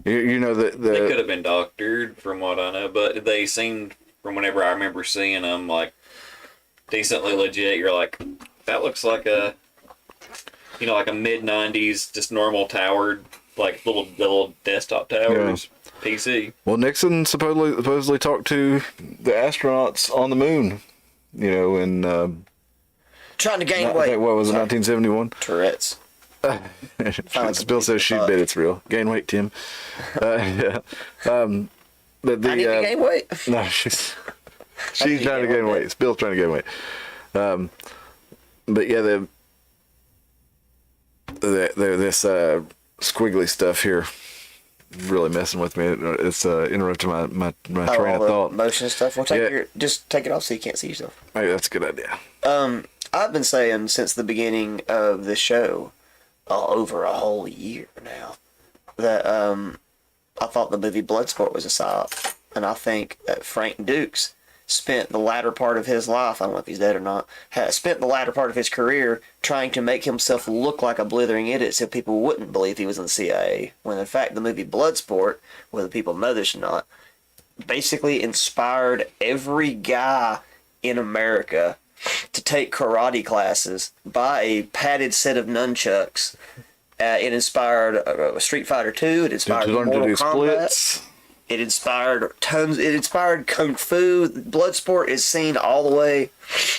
they could have been doctored, from what I know, but they seemed, from whenever I remember seeing them, like decently legit. You're like, that looks like a, like a mid '90s, just normal towered, like little desktop towers PC. Well, Nixon supposedly talked to the astronauts on the moon, and trying to gain weight. What was it, 1971? Tourette's. Bill says she bet it's real. Gain weight, Tim. Yeah. I need to gain weight. No, she's trying to gain weight. Bill's trying to gain weight. But yeah, this squiggly stuff here really messing with me. It's interrupting my train of thought. Motion stuff. Well, just take it off so you can't see yourself. Hey, that's a good idea. I've been saying since the beginning of the show, over a whole year now, that I thought the movie Bloodsport was a psyop. And I think that Frank Dukes spent the latter part of his life, I don't know if he's dead or not, spent the latter part of his career trying to make himself look like a blithering idiot so people wouldn't believe he was in the CIA. When in fact the movie Bloodsport, whether people know this or not, basically inspired every guy in America to take karate classes, buy a padded set of nunchucks. It inspired Street Fighter 2. It inspired Mortal Kombat. Splits. It inspired tons. It inspired Kung Fu. Bloodsport is seen all the way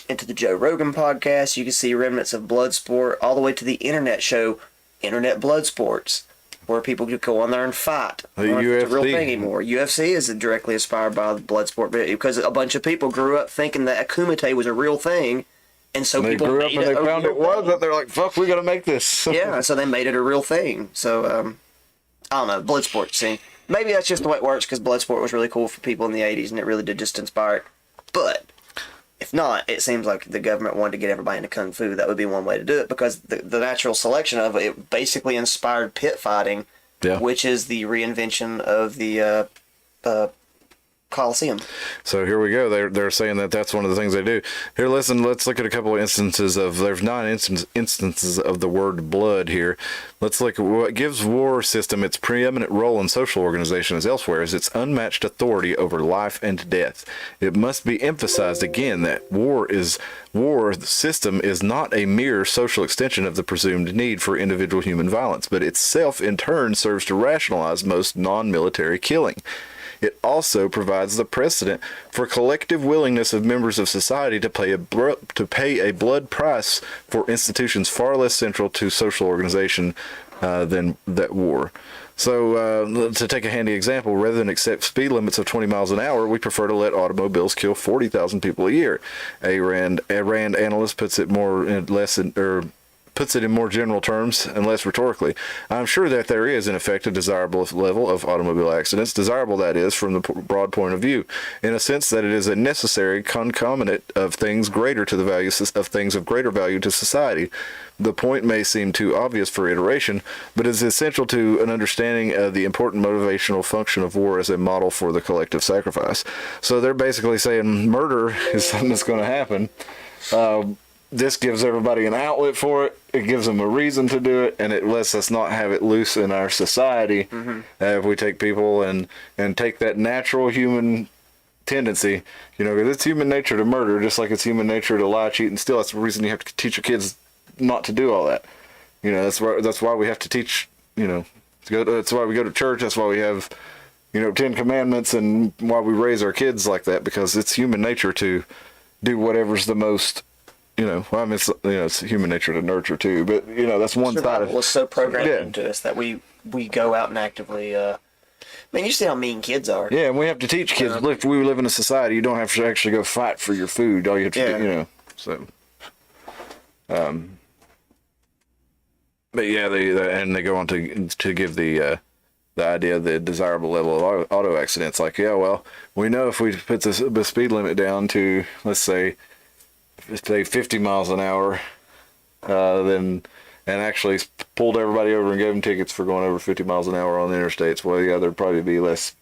into the Joe Rogan podcast. You can see remnants of Bloodsport all the way to the internet show, Internet Bloodsports, where people could go on there and fight. It's a real thing anymore. UFC is directly inspired by the Bloodsport because a bunch of people grew up thinking that Akumite was a real thing, and so people grew up and they found it wasn't. They're like, "Fuck, we got to make this." Yeah, so they made it a real thing. So I don't know, Bloodsport. See, maybe that's just the way it works because Bloodsport was really cool for people in the '80s, and it really did just inspire it. But if not, it seems like the government wanted to get everybody into Kung Fu. That would be one way to do it because the natural selection of it basically inspired pit fighting, which is the reinvention of the Coliseum. So here we go. They're saying that that's one of the things they do. Here, listen. Let's look at a couple of instances of. There's 9 instances of the word blood here. Let's look at what gives war system its preeminent role in social organization as elsewhere is its unmatched authority over life and death. It must be emphasized again that war system is not a mere social extension of the presumed need for individual human violence, but itself in turn serves to rationalize most non-military killing. It also provides the precedent for collective willingness of members of society to pay a blood price for institutions far less central to social organization than that war. So, to take a handy example, rather than accept speed limits of 20 miles an hour, we prefer to let automobiles kill 40,000 people a year. A Rand analyst puts it in more general terms and less rhetorically. I'm sure that there is, in effect, a desirable level of automobile accidents, desirable that is, from the broad point of view, in a sense that it is a necessary concomitant of things greater to the value of things of greater value to society. The point may seem too obvious for iteration, but is essential to an understanding of the important motivational function of war as a model for the collective sacrifice. So they're basically saying murder is something that's going to happen. This gives everybody an outlet for it. It gives them a reason to do it, and it lets us not have it loose in our society. If we take people and take that natural human tendency, because it's human nature to murder, just like it's human nature to lie, cheat, and steal. That's the reason you have to teach your kids not to do all that. That's why we have to teach. That's why we go to church. That's why we have, 10 Commandments, and why we raise our kids like that, because it's human nature to do whatever's the most. It's human nature to nurture too, but that's one side of it. Was so programmed into us that we go out and actively. You see how mean kids are. Yeah, and we have to teach kids. If we live in a society, you don't have to actually go fight for your food. All you have to do, So, but yeah, they go on to give the idea of the desirable level of auto accidents. Like, we know if we put the speed limit down to, let's say 50 miles an hour, and actually pulled everybody over and gave them tickets for going over 50 miles an hour on the interstates, there'd probably be less.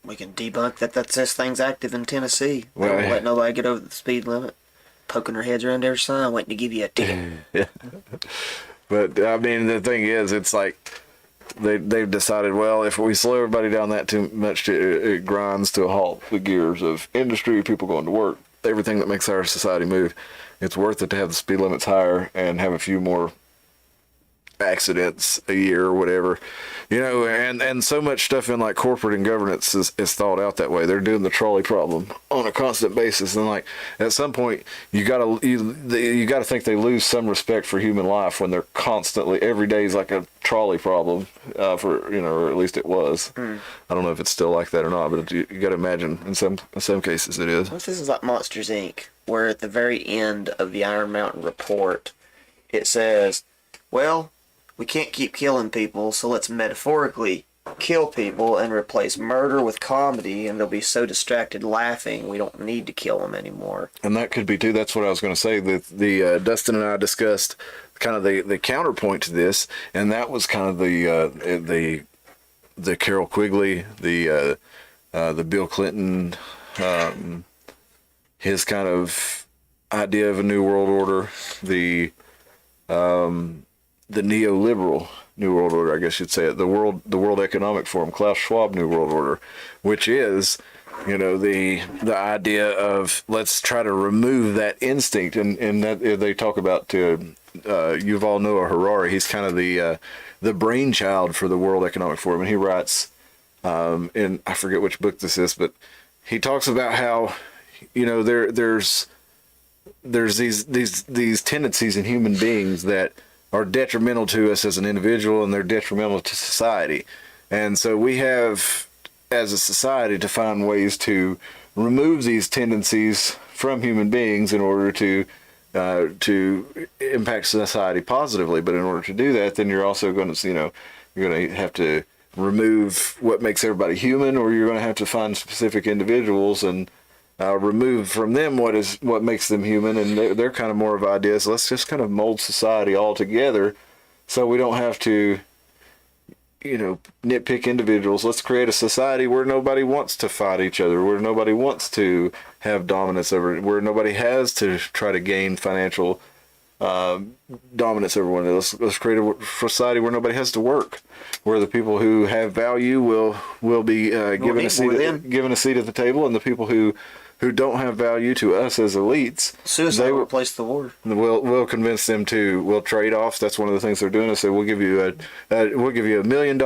We can debunk that this thing's active in Tennessee. They don't let nobody get over the speed limit. Poking their heads around every sign, waiting to give you a ticket. Yeah. But, the thing is, it's like they've decided, if we slow everybody down that too much, it grinds to a halt the gears of industry, people going to work. Everything that makes our society move. It's worth it to have the speed limits higher and have a few more accidents a year or whatever, and so much stuff in like corporate and governance is thought out that way. They're doing the trolley problem on a constant basis, and like at some point you gotta think they lose some respect for human life when they're constantly, every day is like a trolley problem or at least it was. I don't know if it's still like that or not, but you gotta imagine in some cases it is. This is like Monsters Inc., where at the very end of the Iron Mountain report it says, we can't keep killing people, so let's metaphorically kill people and replace murder with comedy, and they'll be so distracted laughing we don't need to kill them anymore. And that could be too. That's what I was going to say. The Dustin and I discussed kind of the counterpoint to this, and that was kind of the Carol Quigley, the Bill Clinton, his kind of idea of a new world order, the neoliberal New World Order, I guess you'd say it, the World Economic Forum, Klaus Schwab New World Order, which is, the idea of let's try to remove that instinct, and that they talk about Yuval Noah Harari. He's kind of the brainchild for the World Economic Forum, and he writes in, I forget which book this is, but he talks about how there's these tendencies in human beings that are detrimental to us as an individual, and they're detrimental to society. And so we have, as a society, to find ways to remove these tendencies from human beings in order to impact society positively. But in order to do that, then you're also going to, you're going to have to remove what makes everybody human, or you're going to have to find specific individuals and remove from them what makes them human, and they're kind of more of ideas. Let's just kind of mold society all together, so we don't have to, nitpick individuals. Let's create a society where nobody wants to fight each other, where nobody wants to have dominance over, where nobody has to try to gain financial dominance over one another. Let's create a society where nobody has to work, where the people who have value will be given a seat at the table, and the people who don't have value to us as elites, suicide will replace the war. We'll convince them we'll trade off. That's one of the things they're doing. They say we'll give you $1 million,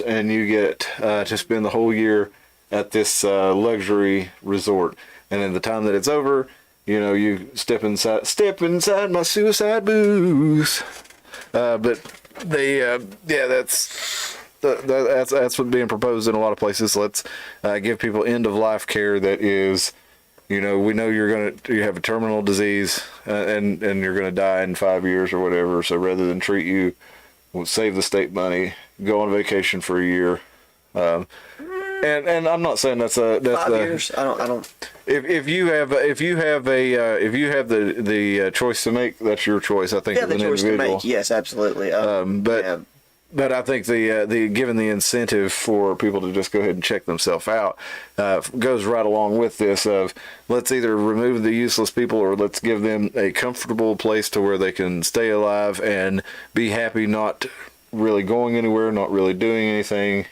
and you get to spend the whole year at this luxury resort. And in the time that it's over, you step inside my suicide booth. But that's what's being proposed in a lot of places. Let's give people end of life care that is, we know you have a terminal disease, and you're going to die in 5 years or whatever. So rather than treat you, we'll save the state money, go on vacation for a year. And I'm not saying that's 5 years. I don't. If you have the choice to make, that's your choice. I think. Yeah, the choice to make. Yes, absolutely. But I think the given the incentive for people to just go ahead and check themselves out goes right along with this of let's either remove the useless people, or let's give them a comfortable place to where they can stay alive and be happy, not really going anywhere, not really doing anything.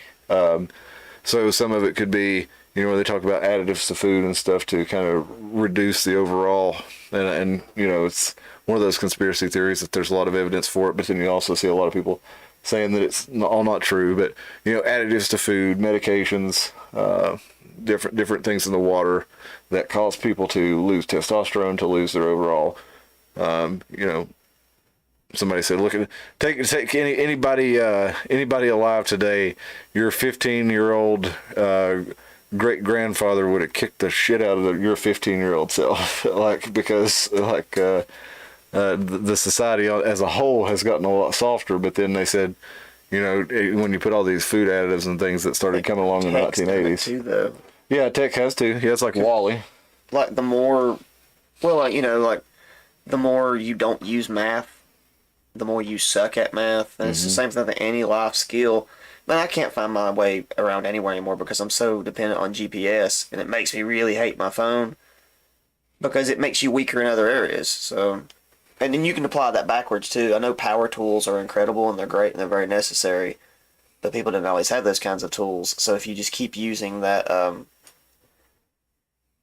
So some of it could be, where they talk about additives to food and stuff to kind of reduce the overall, and it's one of those conspiracy theories that there's a lot of evidence for it, but then you also see a lot of people saying that it's all not true. But additives to food, medications, different things in the water that cause people to lose testosterone, to lose their overall, somebody said, look at take anybody alive today, your 15-year-old great grandfather would have kicked the shit out of your 15-year-old self, because the society as a whole has gotten a lot softer. But then they said, when you put all these food additives and things that started coming along in the 1980s. Too, though. Yeah, tech has to. Yeah, it's like Wall-E. The more, the more you don't use math, the more you suck at math. And it's the same thing with any life skill. Man, I can't find my way around anywhere anymore because I'm so dependent on GPS, and it makes me really hate my phone because it makes you weaker in other areas. So, and then you can apply that backwards too. I know power tools are incredible and they're great and they're very necessary, but people didn't always have those kinds of tools. So if you just keep using that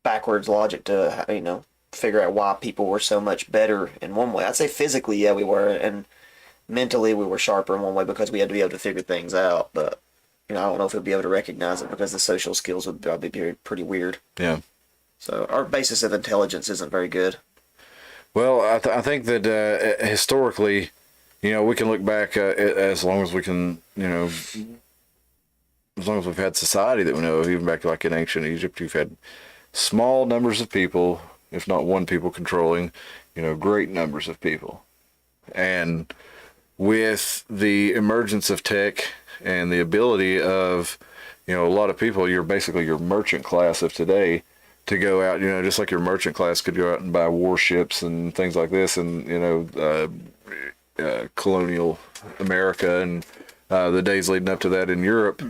backwards logic to figure out why people were so much better in one way, I'd say physically, yeah, we were, and mentally we were sharper in one way because we had to be able to figure things out. But I don't know if we'll be able to recognize it because the social skills would probably be pretty weird. Yeah. So our basis of intelligence isn't very good. Well, I think that historically, we can look back as long as we can, as long as we've had society that we know of, even back like in ancient Egypt, you've had small numbers of people, if not one people controlling, great numbers of people. And with the emergence of tech and the ability of, a lot of people, you're basically your merchant class of today, to go out, just like your merchant class could go out and buy warships and things like this, and colonial America and the days leading up to that in Europe.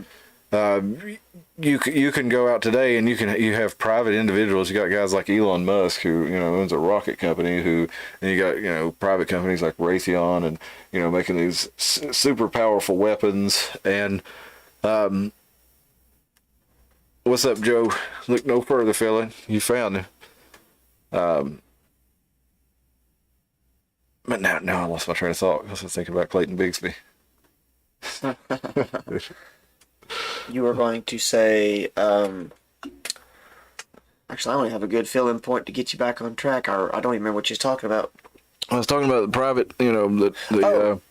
You can go out today and you have private individuals. You got guys like Elon Musk, who owns a rocket company, and you got private companies like Raytheon, and making these super powerful weapons. And what's up, Joe? Look no further, fella. You found him. But now I lost my train of thought. I was thinking about Clayton Bigsby. You were going to say, actually, I only have a good fill-in point to get you back on track. I don't even remember what you were talking about. I was talking about the private, and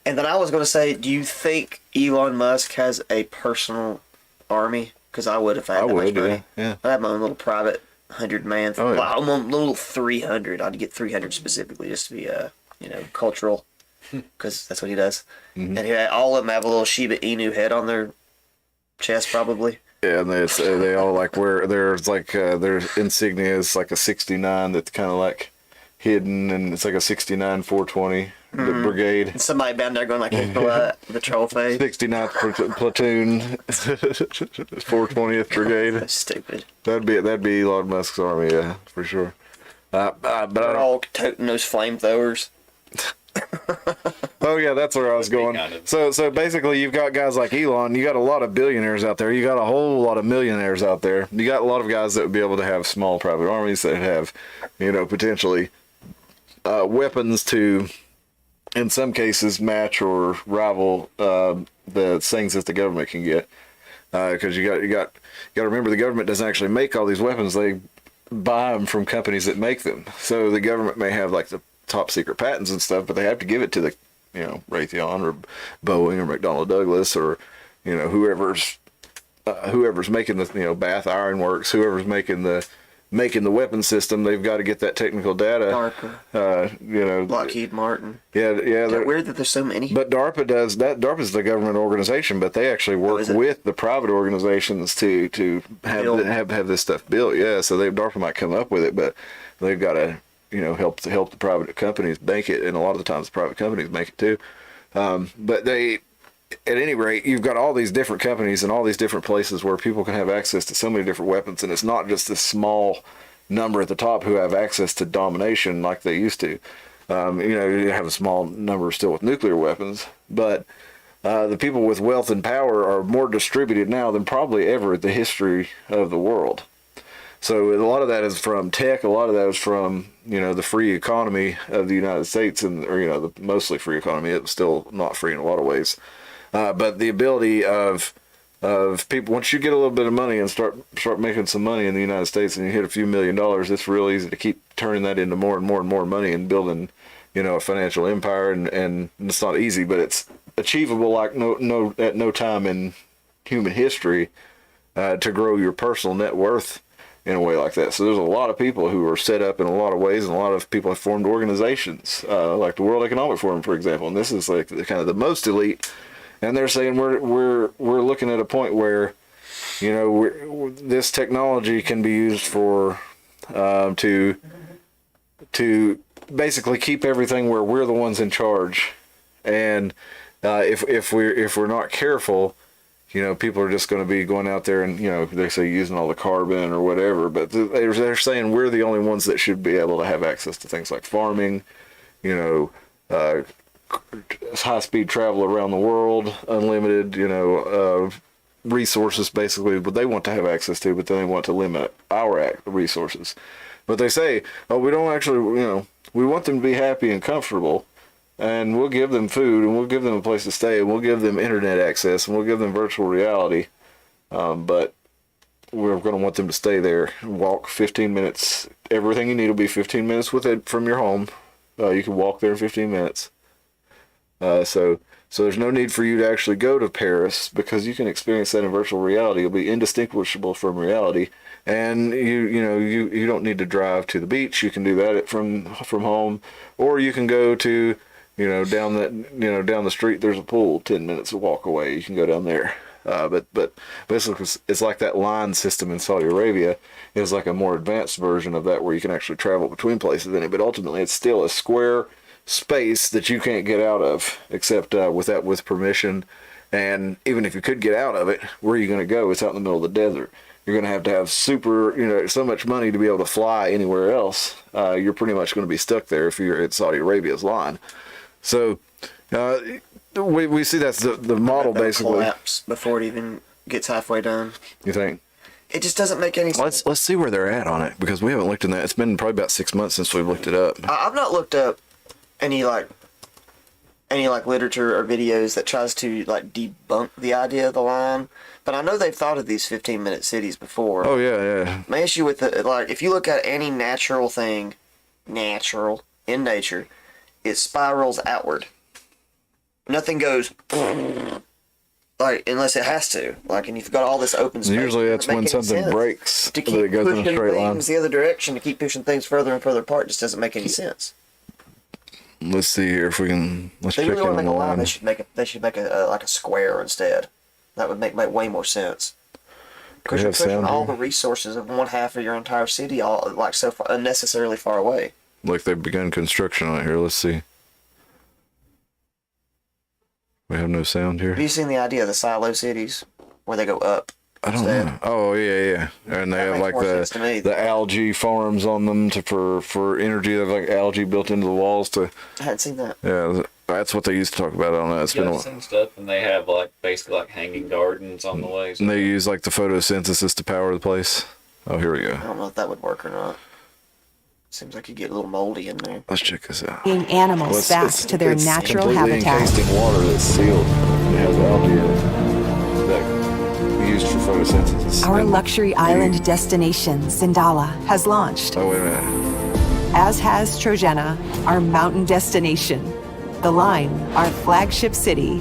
then I was going to say, do you think Elon Musk has a personal army? Because I would if I had that much money. Yeah. I have my own little private 100-man. Oh, yeah. Well, I'm a little 300. I'd get 300 specifically just to be, cultural. Because that's what he does. Mm-hmm. And all of them have a little Shiba Inu head on their chest, probably. Yeah, and they all like wear their insignia is like a 69 that's kind of like hidden, and it's like a 69 420 the brigade. And somebody down there going like the troll face. 69th platoon, 420th brigade. That's stupid. That'd be Elon Musk's army, yeah, for sure. But they're all toting those flamethrowers. Oh yeah, that's where I was going. So basically, you've got guys like Elon. You got a lot of billionaires out there. You got a whole lot of millionaires out there. You got a lot of guys that would be able to have small private armies that have, potentially weapons to, in some cases, match or rival the things that the government can get. Because you got to remember, the government doesn't actually make all these weapons. They buy them from companies that make them. So the government may have like the top secret patents and stuff, but they have to give it to the Raytheon or Boeing or McDonnell Douglas or whoever's making the Bath Iron Works, whoever's making the weapon system. They've got to get that technical data. DARPA, Lockheed Martin. Yeah. Weird that there's so many. But DARPA does that. DARPA's the government organization, but they actually work with the private organizations to have this stuff built. Yeah, so DARPA might come up with it, but they've got to help the private companies make it, and a lot of the times the private companies make it too. But at any rate, you've got all these different companies and all these different places where people can have access to so many different weapons, and it's not just this small number at the top who have access to domination like they used to. You have a small number still with nuclear weapons, but the people with wealth and power are more distributed now than probably ever in the history of the world. So a lot of that is from tech. A lot of that is from the free economy of the United States, or the mostly free economy. It's still not free in a lot of ways, but the ability of people, once you get a little bit of money and start making some money in the United States, and you hit a few $1 million, it's real easy to keep turning that into more and more and more money and building a financial empire. And it's not easy, but it's achievable like at no time in human history to grow your personal net worth in a way like that. So there's a lot of people who are set up in a lot of ways, and a lot of people have formed organizations like the World Economic Forum, for example. And this is like kind of the most elite. And they're saying we're looking at a point where this technology can be used for to basically keep everything where we're the ones in charge. And if we're not careful, people are just going to be going out there and, they say using all the carbon or whatever, but they're saying we're the only ones that should be able to have access to things like farming, high-speed travel around the world, unlimited, resources basically, but they want to have access to, but then they want to limit our resources. But they say, we don't actually, we want them to be happy and comfortable, and we'll give them food, and we'll give them a place to stay, and we'll give them internet access, and we'll give them virtual reality. But we're going to want them to stay there and walk 15 minutes. Everything you need will be 15 minutes from your home. You can walk there in 15 minutes. So there's no need for you to actually go to Paris, because you can experience that in virtual reality. It'll be indistinguishable from reality. And you don't need to drive to the beach. You can do that from home, or you can go to down the street there's a pool 10 minutes to walk away. You can go down there. But basically it's like that line system in Saudi Arabia is like a more advanced version of that where you can actually travel between places in it. But ultimately it's still a square space that you can't get out of except with permission. And even if you could get out of it, where are you going to go? It's out in the middle of the desert. You're going to have super, so much money to be able to fly anywhere else. You're pretty much going to be stuck there if you're at Saudi Arabia's line. So we see that's the model basically. Collapse before it even gets halfway done. You think? It just doesn't make any sense. Let's see where they're at on it because we haven't looked in that. It's been probably about 6 months since we've looked it up. I've not looked up any literature or videos that tries to debunk the idea of the line, but I know they've thought of these 15-minute cities before. Oh yeah. My issue with it, if you look at any natural thing, natural in nature, it spirals outward. Nothing goes unless it has to. And you've got all this open space. Usually that's when something breaks to keep that it goes in a pushing straight line. things the other direction, to keep pushing things further and further apart, just doesn't make any sense. Let's see here if we can. Let's They check really in want on to the make a line. line. They should make a square instead. That would make way more sense. Because you're pushing all the resources of one half of your entire city so far, unnecessarily far away. Like they've begun construction on it here. Let's see. We have no sound here. Have you seen the idea of the silo cities where they go up? I don't know. Oh yeah. And they That have makes more sense to me. the algae farms on them for energy. They have algae built into the walls to. I hadn't seen that. Yeah, that's what they used to talk about on that. It's been a I've while. seen stuff, and they have basically hanging gardens on the way. And they use the photosynthesis to power the place. Oh, here we I go. don't know if that would work or not. Seems like you get a little moldy in there. Let's check this out. Bringing animals back to their natural completely habitat. encased in water that's sealed. It has algae in it that used for photosynthesis. Our And luxury island destination, Sindala, has launched, Oh wait a minute. as has Trojena, our mountain destination, The Line, our flagship city,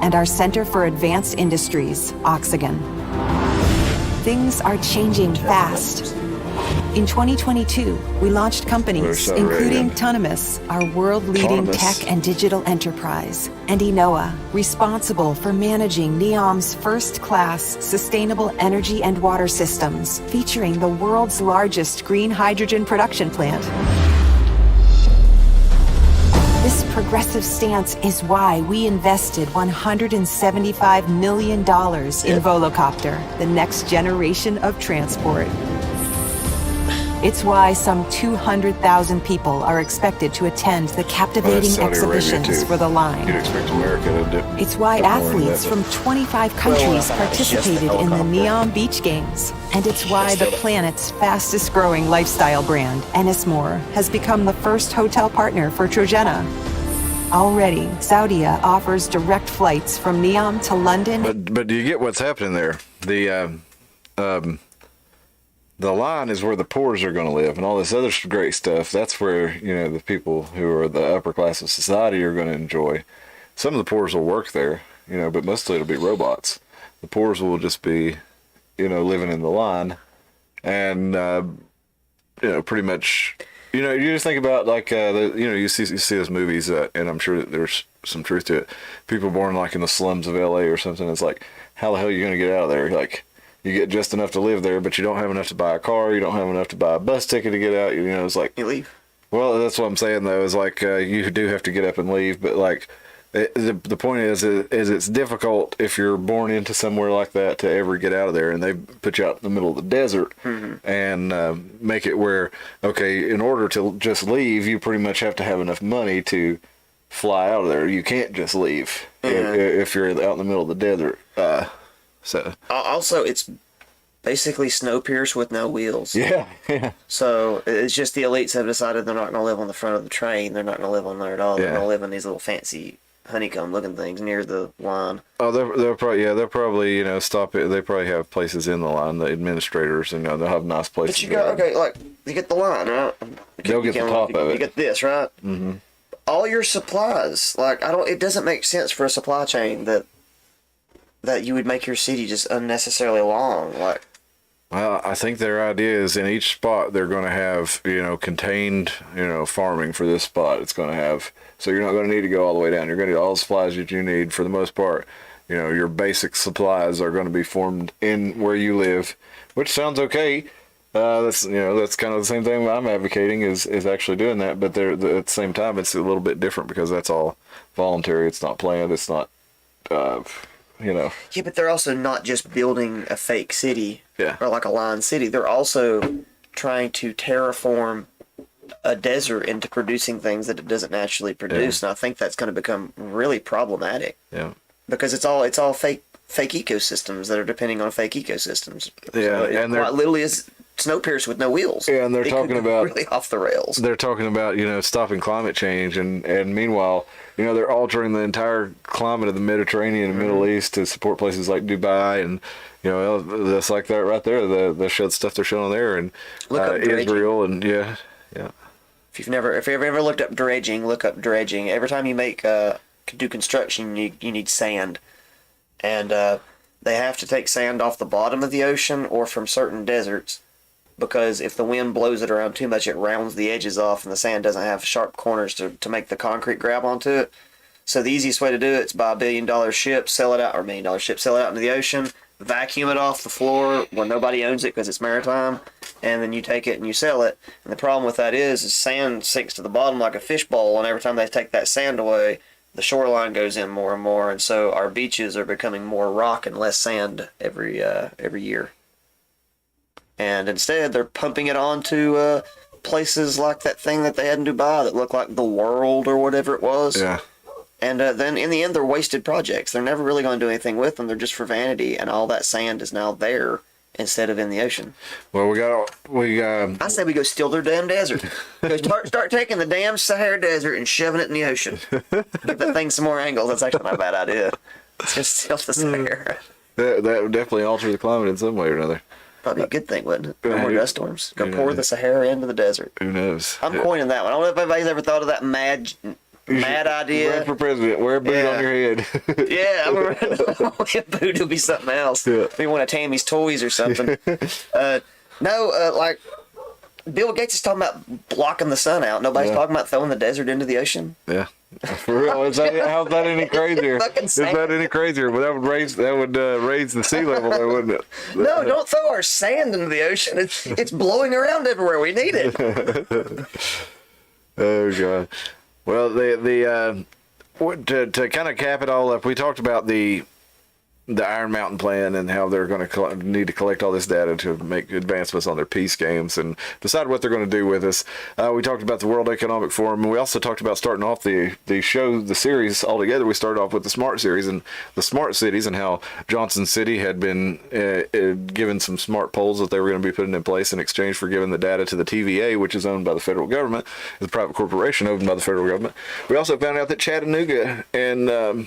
and our Center for Advanced Industries, Oxygen. Things are changing fast. In 2022, we launched companies Saudi Arabia. including Tonomus, our world-leading Tonomus. tech and digital enterprise, and Enoa, responsible for managing NEOM's first-class sustainable energy and water systems, featuring the world's largest green hydrogen production plant. This progressive stance is why we invested $175 million in Volocopter, the next generation of transport. It's why some 200,000 people are expected to attend the captivating Saudi Arabia, exhibitions too. for the You'd line. expect America to dip. It's why dip more into athletes that, from 25 countries it's just the participated in the helicopter. Neon Beach Games. And it's why the planet's fastest growing lifestyle brand, Ennismore, has become the first hotel partner for Trojena. Already, Saudia offers direct flights from Neom to London. But do you get what's happening there? The line is where the poors are going to live, and all this other great stuff. That's where the people who are the upper class of society are going to enjoy. Some of the poors will work there, but mostly it'll be robots. The poors will just be, living in the line, and pretty much. You just think about you see those movies, and I'm sure that there's some truth to it. People born in the slums of LA or something. It's like, how the hell are you going to get out of there? You get just enough to live there, but you don't have enough to buy a car. You don't have enough to buy a bus ticket to get out. It's like You leave. Well, that's what I'm saying though. Is you do have to get up and leave, but the point is it's difficult if you're born into somewhere like that to ever get out of there, and they put you out in the middle of the desert and make it where in order to just leave, you pretty much have to have enough money to fly out of there. You can't just leave if you're out in the middle of the desert. So Also, it's basically Snowpiercer with no wheels. yeah. So it's just the elites have decided they're not going to live on the front of the train. They're not going to live on there at all. They're Yeah. going to live in these little fancy honeycomb-looking things near the line. Oh, they'll probably stop it. They probably have places in the line, the administrators, and they'll have nice places. But you go, there. you get the line, right? They'll get the top of it. You get this, right? Mm-hmm. All your supplies, it doesn't make sense for a supply chain that you would make your city just unnecessarily long. Well, I think their idea is in each spot they're going to have, contained, farming for this spot. It's going to have, so you're not going to need to go all the way down. You're going to get all the supplies that you need for the most part. Your basic supplies are going to be formed in where you live, which sounds okay. That's kind of the same thing I'm advocating is actually doing that. But at the same time, it's a little bit different because that's all voluntary. It's not planned. It's not, Yeah, but they're also not just building a fake city Yeah. or like a line city. They're also trying to terraform a desert into producing things that it doesn't naturally produce. And I think that's going to become really problematic Yeah. because it's all fake ecosystems that are depending on fake ecosystems. Yeah, So it and they're- quite literally is Snowpiercer with no wheels. Yeah, and they're It talking could be about- really off the rails. They're talking about, stopping climate change, and meanwhile, they're altering the entire climate of the Mediterranean and Middle East to support places like Dubai, and that's like that right there. The stuff they're showing there, and Look up dredging. Israel, and yeah. If you've ever looked up dredging, look up dredging. Every time you do construction, you need sand, and they have to take sand off the bottom of the ocean or from certain deserts, because if the wind blows it around too much, it rounds the edges off, and the sand doesn't have sharp corners to make the concrete grab onto it. So the easiest way to do it is buy $1 billion ship, sell it out, or $1 million ship, sell it out into the ocean, vacuum it off the floor where nobody owns it because it's maritime, and then you take it and you sell it. And the problem with that is sand sinks to the bottom like a fishbowl, and every time they take that sand away, the shoreline goes in more and more, and so our beaches are becoming more rock and less sand every year. And instead, they're pumping it onto places like that thing that they had in Dubai that looked like the world or whatever it was. Yeah. And then in the end, they're wasted projects. They're never really going to do anything with them. They're just for vanity, and all that sand is now there instead of in the ocean. Well, I say we go steal their damn desert. Go start taking the damn Sahara Desert and shoving it in the ocean. Give that thing some more angles. That's actually not a bad idea. Let's just steal the Sahara. that would definitely alter the climate in some way or another. Probably a good thing, wouldn't it? No more Yeah. dust storms. Go Yeah. pour the Sahara into the desert. Who knows? I'm coining that one. I don't know if anybody's ever thought of that mad idea. Run for president. Wear a boot Yeah. on your head. Yeah, I'm a boot will be something else. Yeah. Maybe one of Tammy's toys or something. Like Bill Gates is talking about blocking the sun out. Nobody's Yeah. talking about throwing the desert into the ocean. Yeah. For real, how's that any crazier? Fucking Is that any crazier? Well, that would raise the sea level, though, wouldn't it? No, don't throw our sand into the ocean. It's blowing around everywhere. We need it. Oh god. Well, to kind of cap it all up, we talked about the Iron Mountain plan and how they're going to need to collect all this data to make advancements on their peace games and decide what they're going to do with us. We talked about the World Economic Forum, and we also talked about starting off the series altogether. We started off with the SMART series and the smart cities, and how Johnson City had been given some smart poles that they were going to be putting in place in exchange for giving the data to the TVA, which is owned by the federal government. It's a private corporation owned by the federal government. We also found out that Chattanooga and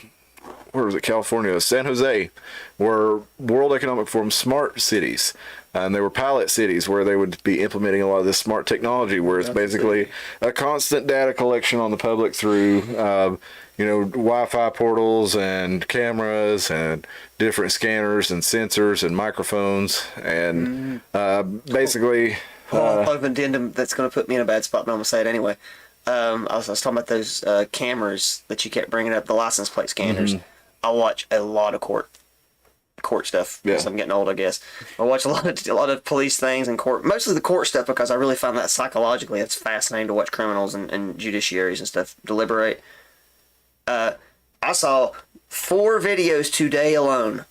where was it, California, San Jose, were World Economic Forum smart cities. And they were pilot cities where they would be implementing a lot of this smart technology, where it's basically a constant data collection on the public through, Wi-Fi portals and cameras and different scanners and sensors and microphones. And basically... I'll put an addendum that's going to put me in a bad spot, but I'm going to say it anyway. I was talking about those cameras that you kept bringing up, the license plate scanners. I watch a lot of court stuff because I'm getting old, I guess. I watch a lot of police things and court, mostly the court stuff, because I really find that psychologically it's fascinating to watch criminals and judiciaries and stuff deliberate. I saw 4 videos today alone.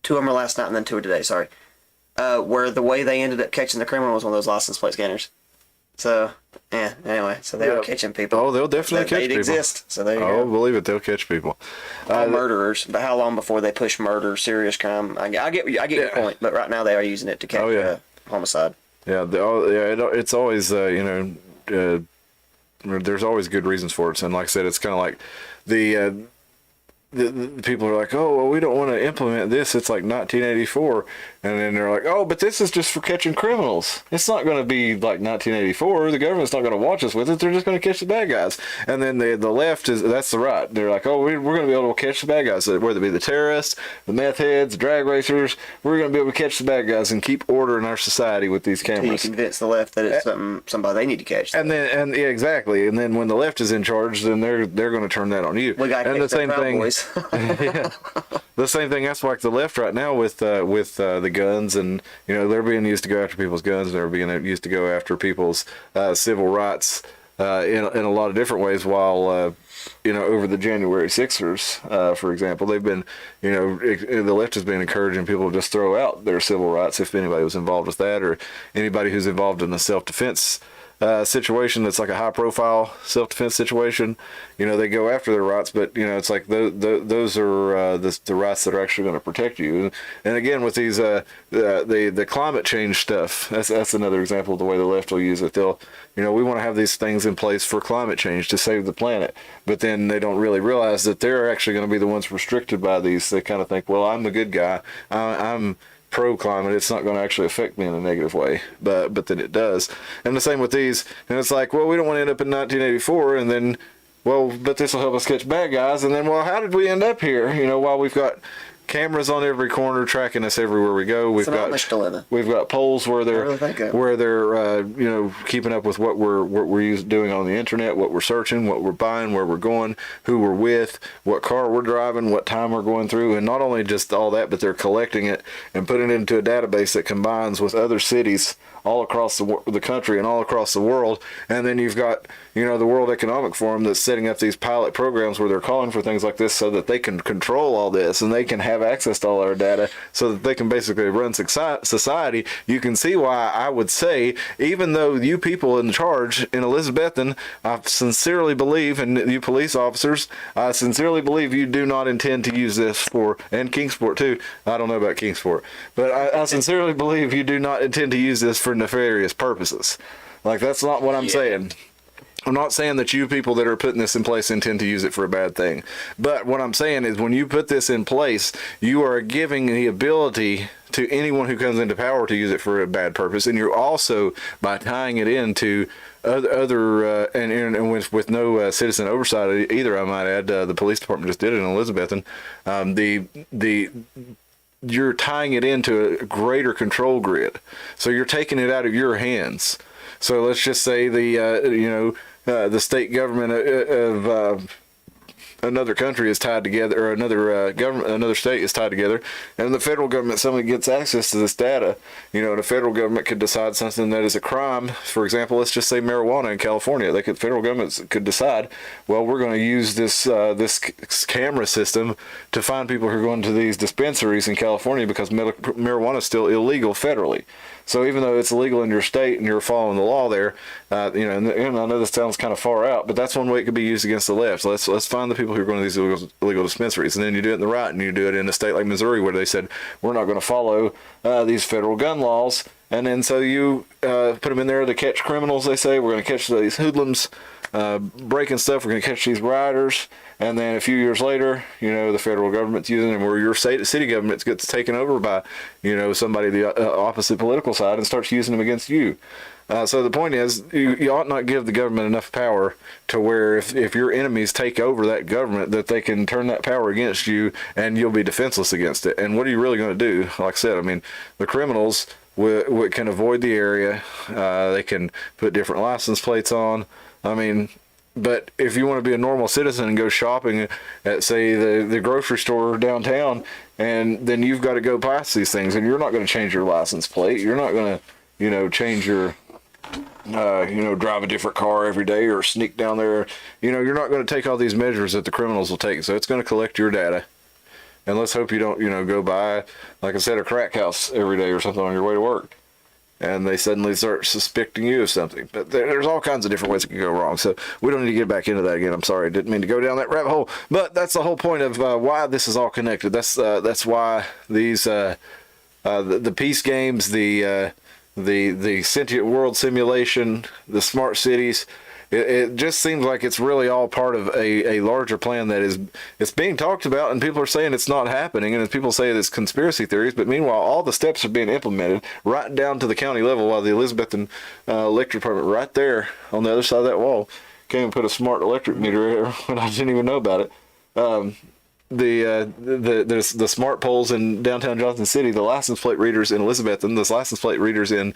2 of them were last night and then 2 are today. Sorry, where the way they ended up catching the criminal was one of those license plate scanners. So, anyway, so they are catching people. Oh, they'll definitely catch people. They exist, so there you Oh, go. believe it, they'll catch people. Murderers, but how long before they push murder, serious crime? I get your point, but right now they are using it to catch homicide. Yeah, it's always, there's always good reasons for it. And like I said, it's kind of like the people are like, oh, well, we don't want to implement this. It's like 1984. And then they're like, oh, but this is just for catching criminals. It's not going to be like 1984. The government's not going to watch us with it. They're just going to catch the bad guys. And then the left that's the right. They're like, oh, we're going to be able to catch the bad guys, whether it be the terrorists, the meth heads, the drag racers. We're going to be able to catch the bad guys and keep order in our society with these cameras. You convince the left that it's somebody they need to catch. Yeah, exactly. And then when the left is in charge, then they're going to turn that on you. We got and the same thing. Yeah. The same thing. That's like the left right now with the guns, and they're being used to go after people's guns, and they're being used to go after people's civil rights in a lot of different ways. While over the January 6ers, for example, they've been the left has been encouraging people to just throw out their civil rights if anybody was involved with that, or anybody who's involved in a self-defense situation that's like a high-profile self-defense situation. They go after their rights, but it's like those are the rights that are actually going to protect you. And again, with these the climate change stuff, that's another example of the way the left will use it. They'll we want to have these things in place for climate change to save the planet, but then they don't really realize that they're actually going to be the ones restricted by these. They kind of think, well, I'm the good guy. I'm pro-climate, it's not going to actually affect me in a negative way, but then it does. And the same with these, and it's like, well, we don't want to end up in 1984, and then, well, but this will help us catch bad guys, and then, well, how did we end up here? While we've got cameras on every corner tracking us everywhere we go. We've got polls where they're keeping up with what we're doing on the internet, what we're searching, what we're buying, where we're going, who we're with, what car we're driving, what time we're going through, and not only just all that, but they're collecting it and putting it into a database that combines with other cities all across the country and all across the world. And then you've got the World Economic Forum that's setting up these pilot programs where they're calling for things like this so that they can control all this and they can have access to all our data so that they can basically run society. You can see why I would say, even though you people in charge in Elizabethton, I sincerely believe, and you police officers, I sincerely believe you do not intend to use this for, and Kingsport too, I don't know about Kingsport, but I sincerely believe you do not intend to use this for nefarious purposes. Like, that's not what I'm saying. I'm not saying that you people that are putting this in place intend to use it for a bad thing. But what I'm saying is, when you put this in place, you are giving the ability to anyone who comes into power to use it for a bad purpose. And you're also, by tying it into other and with no citizen oversight either, I might add, the police department just did it in Elizabethton. You're tying it into a greater control grid. So you're taking it out of your hands. So let's just say the state government of another country is tied together, or another state is tied together, and the federal government suddenly gets access to this data. The federal government could decide something that is a crime. For example, let's just say marijuana in California. Federal governments could decide, well, we're going to use this camera system to find people who are going to these dispensaries in California because marijuana is still illegal federally. So even though it's illegal in your state and you're following the law there, and I know this sounds kind of far out, but that's one way it could be used against the left. So let's find the people who are going to these illegal dispensaries, and then you do it in the right, and you do it in a state like Missouri where they said, we're not going to follow these federal gun laws, and then so you put them in there to catch criminals. They say, we're going to catch these hoodlums breaking stuff, we're going to catch these rioters. And then a few years later, the federal government's using them, where your city government gets taken over by, somebody the opposite political side and starts using them against you. So the point is, you ought not give the government enough power to where if your enemies take over that government, that they can turn that power against you and you'll be defenseless against it. And what are you really going to do? Like I said, the criminals can avoid the area. They can put different license plates on. But if you want to be a normal citizen and go shopping at, say, the grocery store downtown, and then you've got to go past these things, and you're not going to change your license plate. You're not going to, change your, drive a different car every day or sneak down there. You're not going to take all these measures that the criminals will take. So it's going to collect your data. And let's hope you don't, go buy, like I said, a crack house every day or something on your way to work, and they suddenly start suspecting you of something. But there's all kinds of different ways it can go wrong. So we don't need to get back into that again. I'm sorry, I didn't mean to go down that rabbit hole. But that's the whole point of why this is all connected. That's why these the peace games, the sentient world simulation, the smart cities, it just seems like it's really all part of a larger plan that it's being talked about, and people are saying it's not happening, and people say it's conspiracy theories, but meanwhile all the steps are being implemented right down to the county level, while the Elizabethton electric department right there on the other side of that wall came and put a smart electric meter there when I didn't even know about it. There's the smart poles in downtown Johnson City, the license plate readers in Elizabethton, the license plate readers in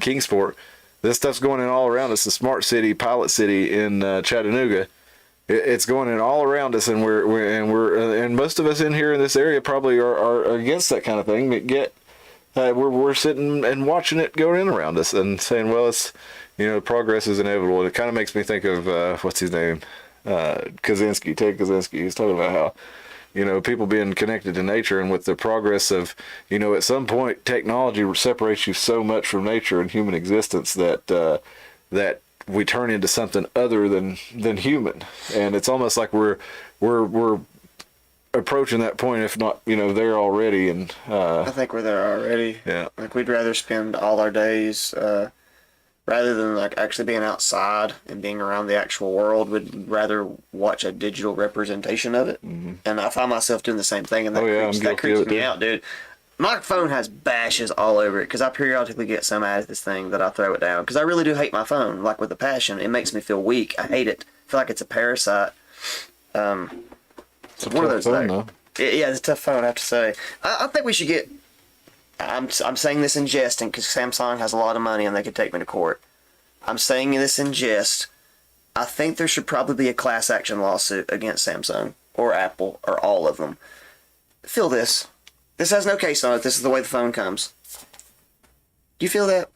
Kingsport. This stuff's going in all around us. The smart city, pilot city in Chattanooga. It's going in all around us, and and most of us in here in this area probably are against that kind of thing. But yet we're sitting and watching it go in around us and saying, well, it's progress is inevitable. And it kind of makes me think of what's his name, Ted Kaczynski. He's talking about how people being connected to nature, and with the progress of, at some point technology separates you so much from nature and human existence that we turn into something other than human. And it's almost like we're approaching that point, if not, there already. And I think we're there already. Yeah. Like, we'd rather spend all our days, rather than like actually being outside and being around the actual world, we'd rather watch a digital representation of it. Mm-hmm. And I find myself doing the same thing, and that creeps me out, dude. My phone has bashes all over it because I periodically get so mad at this thing that I throw it down, because I really do hate my phone, like with a passion. It makes me feel weak. I hate it. I feel like it's a parasite. it's one of those phone, things. Yeah, it's a tough phone, I have to say. I think we should get... I'm saying this in jesting because Samsung has a lot of money and they could take me to court. I'm saying this in jest. I think there should probably be a class action lawsuit against Samsung or Apple or all of them. Feel this. This has no case on it. This is the way the phone comes. Do you feel that?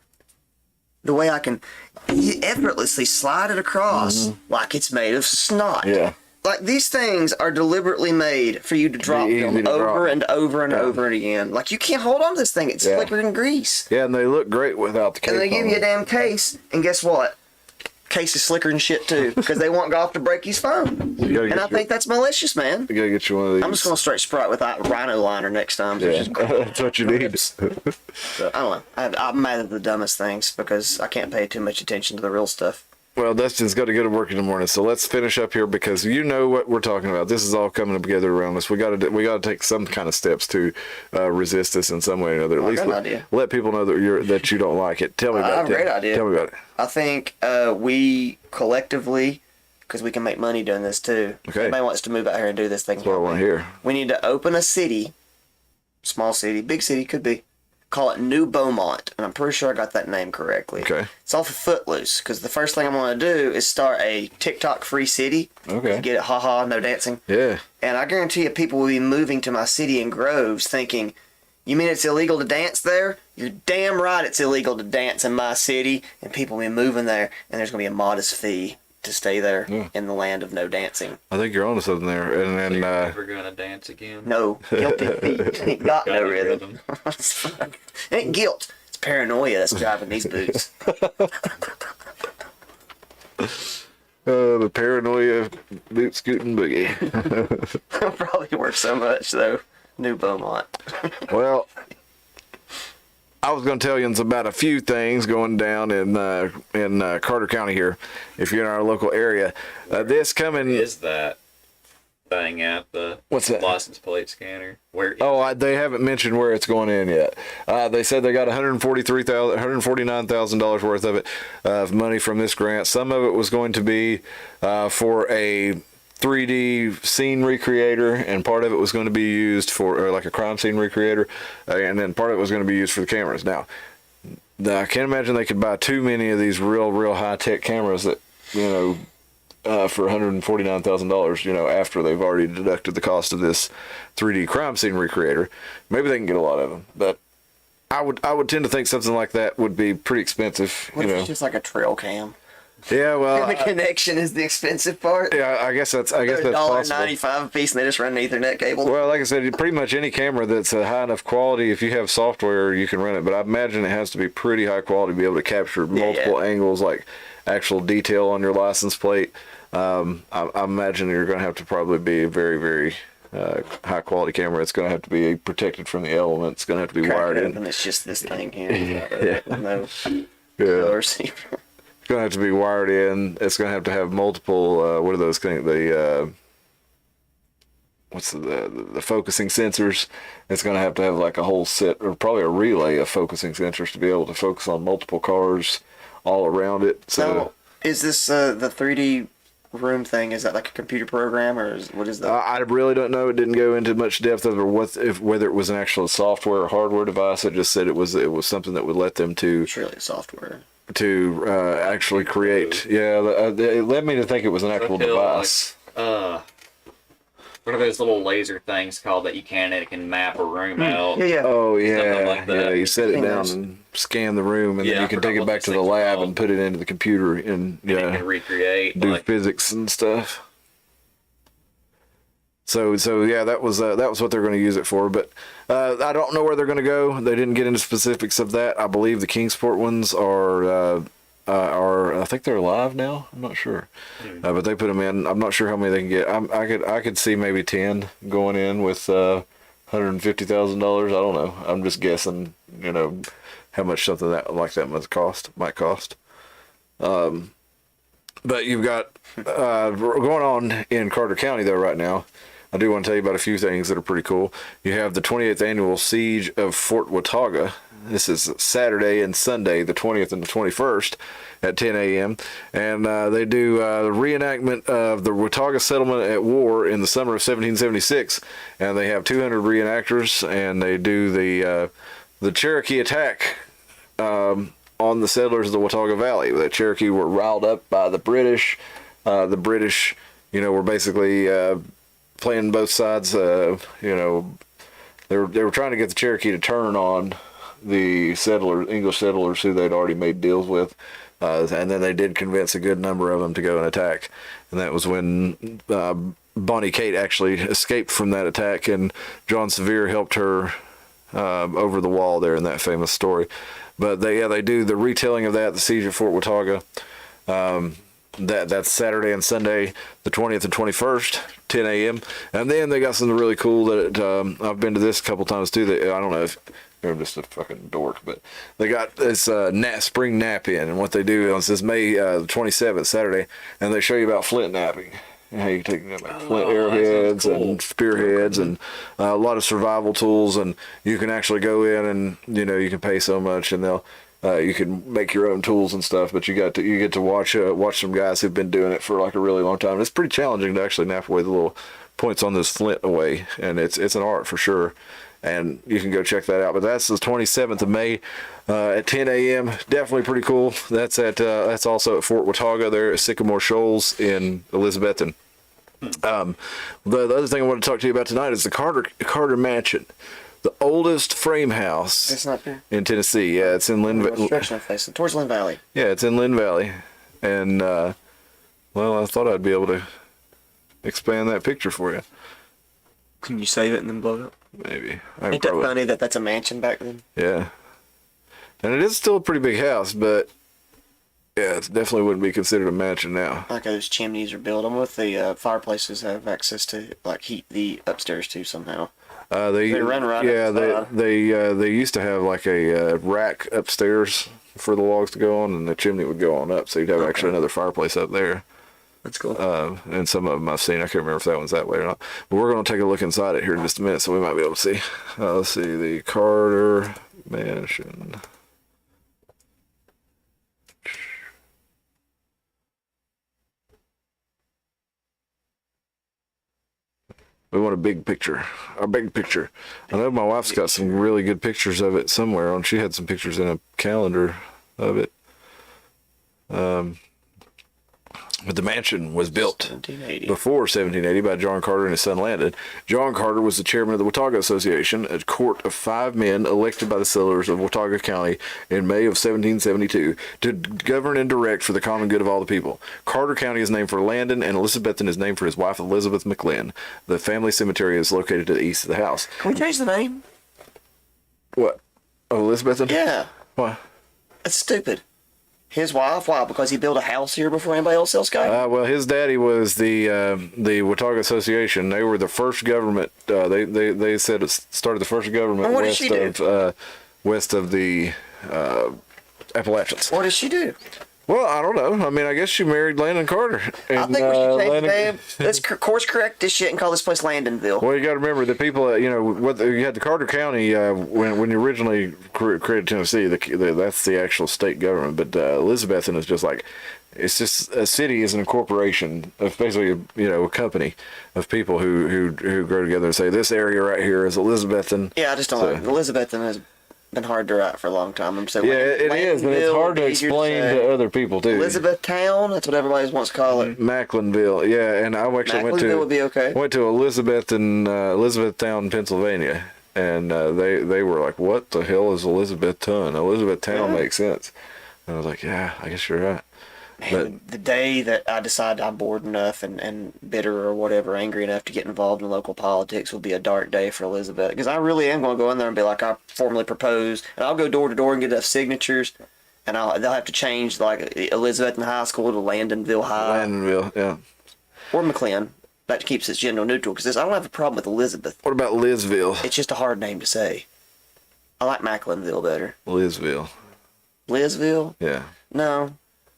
The way I can effortlessly slide it across like it's made of snot. Yeah. Like, these things are deliberately made for you to drop them over and over and over and again. Like, you can't hold on to this thing. It's slicker than grease. Yeah, and they look great without the case. And they give you a damn case, and guess what? Case is slicker than shit, too, because they want Golf to break his phone. And I think that's malicious, man. You gotta get you one of these. I'm just going to straight Sprite with a rhino liner next time. Yeah, that's what you need. So, I don't know. I'm mad at the dumbest things because I can't pay too much attention to the real stuff. Well, Dustin's got to go to work in the morning, so let's finish up here, because you know what we're talking about. This is all coming together around us. We got to take some kind of steps to resist this in some way or another. At least let people know that you don't like it. Tell me about it. I have a great idea. Tell me about it. I think we collectively, because we can make money doing this too. Okay. Everybody wants to move out here and do this thing. That's what I want to hear. We need to open a city, small city, big city, could be. Call it New Beaumont, and I'm pretty sure I got that name correctly. Okay. It's off of Footloose, because the first thing I'm going to do is start a TikTok-free city. Okay. Get it, haha, no dancing. Yeah. And I guarantee you people will be moving to my city in Groves thinking, you mean it's illegal to dance there? You're damn right it's illegal to dance in my city, and people will be moving there, and there's going to be a modest fee to stay there in the land of no dancing. I think you're onto something there. And You're never gonna dance again. No, guilty feet. Ain't got no rhythm. It ain't guilt. It's paranoia that's driving these boots. The paranoia boot scooting boogie. It'll probably work so much though. New Beaumont. Well, I was going to tell you about a few things going down in Carter County here, if you're in our local area. This coming Is that thing at the What's that? license plate scanner? Where? they haven't mentioned where it's going in yet. They said they got $149,000 worth of it, of money from this grant. Some of it was going to be for a 3D scene recreator, and part of it was going to be used for like a crime scene recreator, and then part of it was going to be used for the cameras. Now, I can't imagine they could buy too many of these real high-tech cameras that, for $149,000, after they've already deducted the cost of this 3D crime scene recreator. Maybe they can get a lot of them, but I would tend to think something like that would be pretty expensive. What if it's just like a trail cam? Yeah, well, And the connection is the expensive part. yeah, I guess that's They're possible. $1.95 a piece, and they just run an Ethernet cable. Well, like I said, pretty much any camera that's a high enough quality, if you have software, you can run it. But I imagine it has to be pretty high quality to be able to capture multiple angles, like actual detail on your license plate. I imagine you're going to have to probably be a very, very high quality camera. It's going to have to be protected from the elements. It's going to have to be wired in. And it's just this thing here. No Yeah. receiver. going to have to be wired in. It's going to have multiple, what are those things? What's the focusing sensors? It's going to have like a whole set, or probably a relay of focusing sensors to be able to focus on multiple cars all around it. So, Now, is this the 3D room thing? Is that like a computer program, or what is that? I really don't know. It didn't go into much depth of whether it was an actual software or hardware device. It just said it was something that would let them to Surely software. actually create. Yeah, it led me to think it was an actual device. What are those little laser things called that you can map a room out? Yeah. Oh yeah, Something like that. yeah. You set it Seen down those. and scan the room, and Yeah, then I you can forgot take it what back those to the things are lab called. and put it into the computer and And it can recreate. do Like, physics and stuff. So yeah, that was what they're going to use it for. But I don't know where they're going to go. They didn't get into specifics of that. I believe the Kingsport ones are I think they're live now. I'm not sure, but they put them in. I'm not sure how many they can get. I could see maybe 10 going in with $150,000. I don't know. I'm just guessing. How much something like that might cost. But you've got going on in Carter County though right now. I do want to tell you about a few things that are pretty cool. You have the 28th annual siege of Fort Watauga. This is Saturday and Sunday, the 20th and the 21st at 10 a.m. And they do the reenactment of the Watauga settlement at war in the summer of 1776. And they have 200 reenactors, and they do the Cherokee attack on the settlers of the Watauga Valley. The Cherokee were riled up by the British. The British, were basically playing both sides. They were trying to get the Cherokee to turn on the English settlers who they'd already made deals with, and then they did convince a good number of them to go and attack. And that was when Bonnie Kate actually escaped from that attack, and John Sevier helped her over the wall there in that famous story. But they do the retelling of that, the siege of Fort Watauga. That's Saturday and Sunday, the 20th and 21st, 10 a.m. And then they got something really cool that I've been to this a couple times too. That I don't know if I'm just a fucking dork, but they got this spring nap in, and what they do is this May the 27th, Saturday, and they show you about flint napping. And how you take flint arrowheads and spearheads and a lot of survival tools, and you can actually go in and you can pay so much, and they'll you can make your own tools and stuff. But you get to watch some guys who've been doing it for like a really long time. It's pretty challenging to actually nap away the little points on this flint away, and it's an art for sure. And you can go check that out. But that's the 27th of May at 10 a.m. Definitely pretty cool. That's also at Fort Watauga there at Sycamore Shoals in Elizabethton. The other thing I want to talk to you about tonight is the Carter Mansion, the oldest frame house It's not there. in Tennessee. Yeah, it's in Lynn. Direction I'm facing towards Lynn Valley. Yeah, it's in Lynn Valley, and I thought I'd be able to expand that picture for you. Can you save it and then blow it up? Maybe. Ain't that funny that that's a mansion back then? Yeah. And it is still a pretty big house, but yeah, it definitely wouldn't be considered a mansion now. Like those chimneys are built. I'm with the fireplaces have access to like heat the upstairs too somehow. They run right Yeah, up they used to have like a rack upstairs for the logs to go on, and the chimney would go on up, so you'd have actually another fireplace up there. That's cool. And some of them I've seen. I can't remember if that one's that way or not. But we're going to take a look inside it here in just a minute, so we might be able to see. Let's see, the Carter Mansion. We want a big picture. A big picture. I know my wife's got some really good pictures of it somewhere. She had some pictures in a calendar of it. But the mansion was built 1780. before 1780 by John Carter and his son Landon. John Carter was the chairman of the Watauga Association, a court of 5 men elected by the settlers of Watauga County in May of 1772 to govern and direct for the common good of all the people. Carter County is named for Landon, and Elizabethton is named for his wife Elizabeth McLean. The family cemetery is located to the east of the house. Can we change the name? What? Oh, Elizabethton? Yeah. Why? That's stupid. His wife? Why? Because he built a house here before anybody else came? Well, his daddy was the Watauga Association. They were the first government. They said it started the first government What did she do? west of the Appalachians. What did she do? Well, I don't know. I mean, I guess she married Landon Carter. And, I think we should change the Landon- name. Let's course correct this shit and call this place Landonville. Well, you got to remember the people. You had the Carter County when you originally created Tennessee. That's the actual state government. But Elizabethton is just like, it's just a city is an incorporation of basically a company of people who grow together and say this area right here is Elizabethton. Yeah, I just don't like Elizabethton has been hard to write for a long time. I'm so Yeah, it is, and it's hard to explain to other people too. Elizabethtown, that's what everybody wants to call it. Macklinville, yeah, and I actually Macklinville would be okay. went to Elizabethtown, Pennsylvania, and they were like, "What the hell is Elizabethton? Elizabethtown makes sense." And I was like, "Yeah, I guess you're right." Man, the day that I decide I'm bored enough and bitter or whatever, angry enough to get involved in local politics will be a dark day for Elizabeth. Because I really am going to go in there and be like, I formally propose. And I'll go door to door and get enough signatures. And they'll have to change like Elizabethton High School to Landonville High. Landonville, yeah. Or McLean. That keeps it gender neutral. Because I don't have a problem with Elizabeth. What about Lizville? It's just a hard name to say. I like Macklinville better. Lizville. Lizville? Yeah. No.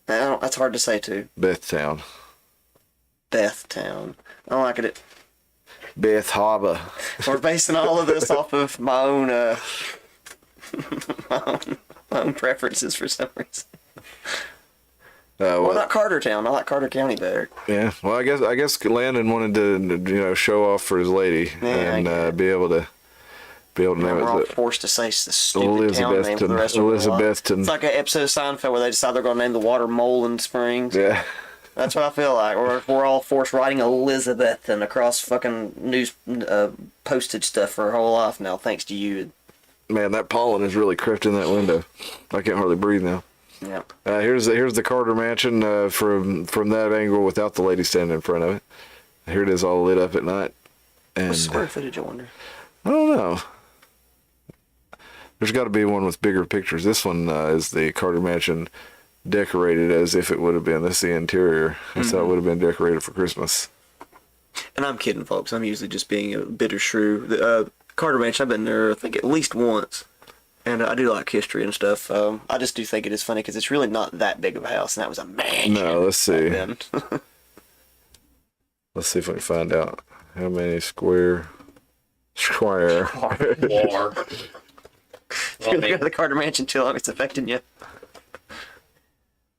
That's hard to say too. Bethtown. Bethtown. I don't like it. Beth Harbor. We're basing all of this off of my own, my own preferences for some reason. What about Cartertown? I like Carter County better. Yeah. Well, I guess Landon wanted to show off for his lady and be able to name We're all it. forced to say the stupid town name for the rest of our life. Elizabethton. It's like an episode of Seinfeld where they decide they're going to name the water Moreland Springs. Yeah. That's what I feel like. We're all forced writing Elizabethton across fucking news postage stuff for our whole life now, thanks to you. Man, that pollen has really crept in that window. I can't hardly breathe now. Yeah. Here's the Carter Mansion from that angle without the lady standing in front of it. Here it is all lit up at night. And What's square footage, I wonder? I don't know. There's got to be one with bigger pictures. This one is the Carter Mansion decorated as if it would have been. This is the interior. That's how it would have been decorated for Christmas. And I'm kidding, folks. I'm usually just being a bitter shrew. The Carter Mansion, I've been there, I think, at least once. And I do like history and stuff. I just do think it is funny because it's really not that big of a house, and that was a mansion. No, let's see. Back Let's see if we can find out how many square. War. You're looking at the Carter Mansion too long, it's affecting you.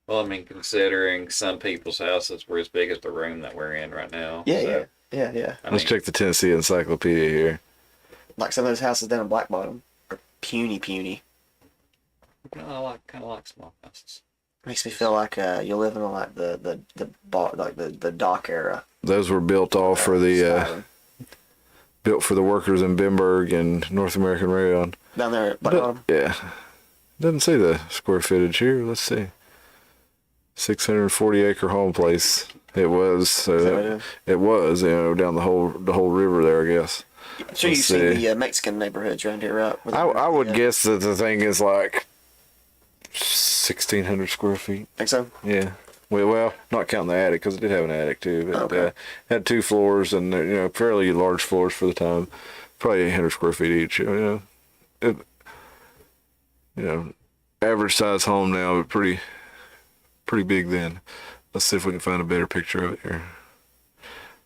Well, I mean, considering some people's houses were as big as the room that we're in right now. Yeah, so, yeah. Let's check the Tennessee Encyclopedia here. Like some of those houses down in Black Bottom are puny. No, I kind of like small houses. Makes me feel like you're living on like the dock era. Those were built all for the built for the workers in Bimberg and North American Railroad. Down there at Black Bottom. Yeah. Doesn't say the square footage here. Let's see. 640 acre home place. It was. So it was, down the whole river there, I guess. I'm sure you've seen the Mexican neighborhoods around here, right? I would guess that the thing is like 1,600 square feet. Think so? Yeah. Well, not counting the attic, because it did have an attic too. But Okay. had 2 floors and fairly large floors for the time, probably 800 square feet each. Average size home now, but pretty big then. Let's see if we can find a better picture of it here.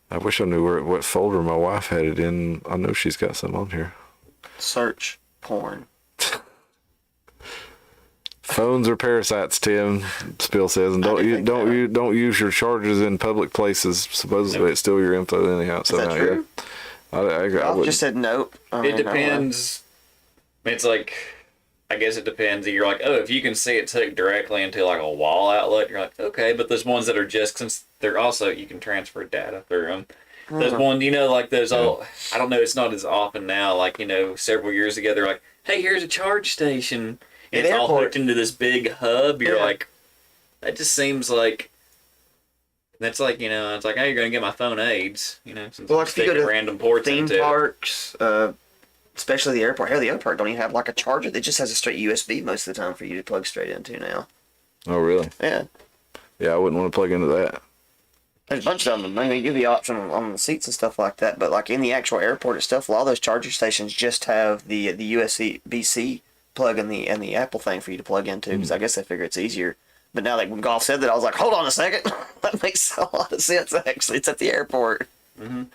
I wish I knew what folder my wife had it in. I know she's got some on here. Search porn. Phones are parasites, Tim. Spill says, and don't use your charges in public places. Supposedly, it's still your info anyhow. So Is that true? I I just said nope. It depends. It's like, I guess it depends. You're like, if you can see it hooked directly into like a wall outlet, you're like, okay. But there's ones that are just, since they're also, you can transfer data through them. There's one, like those old, I don't know, it's not as often now, like, several years ago, they're like, hey, here's a charge station. And it's all hooked into this big hub. You're like, that just seems like, that's like, it's like, you're going to get my phone AIDS, since Well, I'm if you go sticking to random ports theme into it. parks, especially the airport. Hell, the airport don't even have like a charger. It just has a straight USB most of the time for you to plug straight into now. Oh, really? Yeah. Yeah, I wouldn't want to plug into that. There's a bunch of them. They give you the option on the seats and stuff like that. But like in the actual airport itself, a lot of those charger stations just have the USB-C plug and the Apple thing for you to plug into, because I guess they figure it's easier. But now, like when Golf said that, I was like, hold on a second. That makes a lot of sense. Actually, it's at the airport. I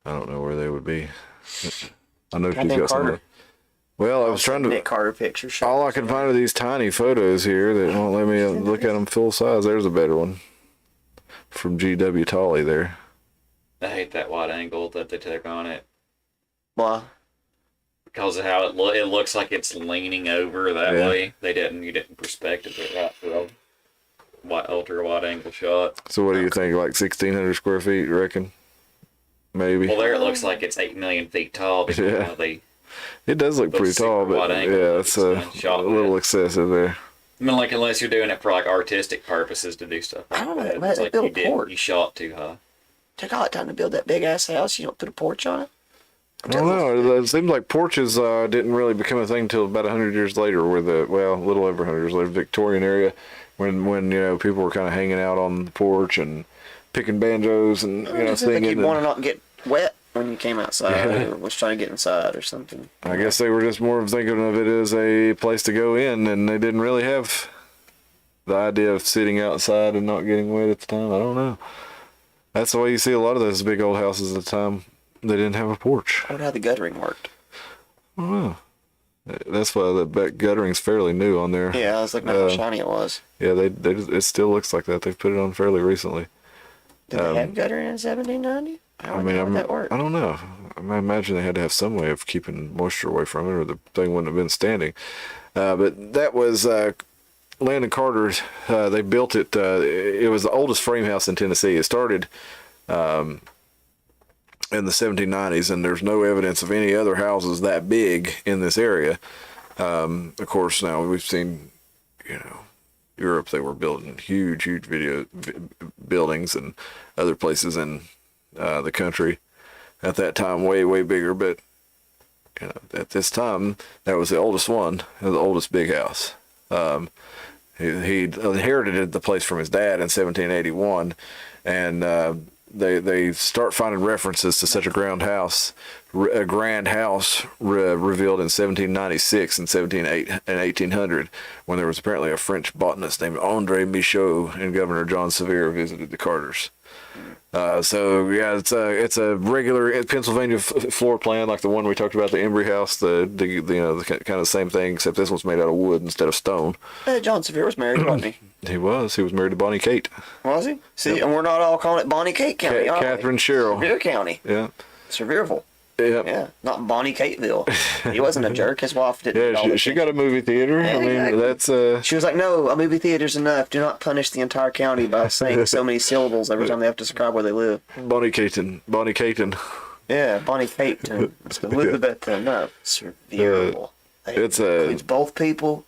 don't know where they would be. I know she's Goddamn got Carter. some. Well, I was trying Nick to. Carter picture. All I can find are these tiny photos here that won't let me look at them full size. There's a better one from G.W. Tolley there. I hate that wide angle that they took on it Why? because of how it looks like it's leaning over that Yeah. way. You didn't perspective it right for a ultra wide angle shot. So what do you think? Like 1,600 square feet, you reckon? Maybe. Well, there it looks like it's 8 million feet tall. Because Yeah. how they, It does look Those pretty tall, super but wide angle yeah, it's a shot little with. excessive there. I mean, like unless you're doing it for like artistic purposes to do stuff. Like I don't know, that. man, It's they like built a port. you shot too high. Took all that time to build that big ass house. You don't put a porch on it. I don't know. It seems like porches didn't really become a thing until about 100 years later, a little over 100 years later, Victorian area, when people were kind of hanging out on the porch and picking banjos and Think singing. you'd want to not get wet when you came outside or was trying to get inside or something. I guess they were just more of thinking of it as a place to go in, and they didn't really have the idea of sitting outside and not getting wet at the time. I don't know. That's the way you see a lot of those big old houses at the time. They didn't have a porch. I wonder how the guttering worked. I don't know. That's why that guttering's fairly new on there. Yeah, I was looking at how shiny it was. Yeah, it still looks like that. They've put it on fairly recently. Did they have guttering in 1790? How would that work? I don't know. I imagine they had to have some way of keeping moisture away from it, or the thing wouldn't have been standing. But that was Landon Carter's. They built it. It was the oldest frame house in Tennessee. It started in the 1790s, and there's no evidence of any other houses that big in this area. Of course, now we've seen, Europe, they were building huge buildings, and other places in the country at that time way bigger. But at this time, that was the oldest one, the oldest big house. He inherited the place from his dad in 1781, and they start finding references to such a grand house revealed in 1796 and 1800, when there was apparently a French botanist named André Michaud and Governor John Sevier visited the Carters. So yeah, it's a regular Pennsylvania floor plan, like the one we talked about, the Embry House, the kind of same thing, except this one's made out of wood instead of stone. John Sevier was married, wasn't he? He was married to Bonnie Kate. Was he? See, and we're not all calling it Bonnie Kate County, are we? Catherine Sherrill. Sevier County. Yeah. Sevierville. Yeah. Yeah, not Bonnie Cateville. He wasn't a jerk. His wife didn't. Yeah, she got a movie theater. Yeah, I mean, exactly. that's She was like, no, a movie theater's enough. Do not punish the entire county by saying so many syllables every time they have to describe where they live. Bonnie Caton. Yeah, Bonnie Kate and Elizabeth. No, Sevierville. It's includes both people.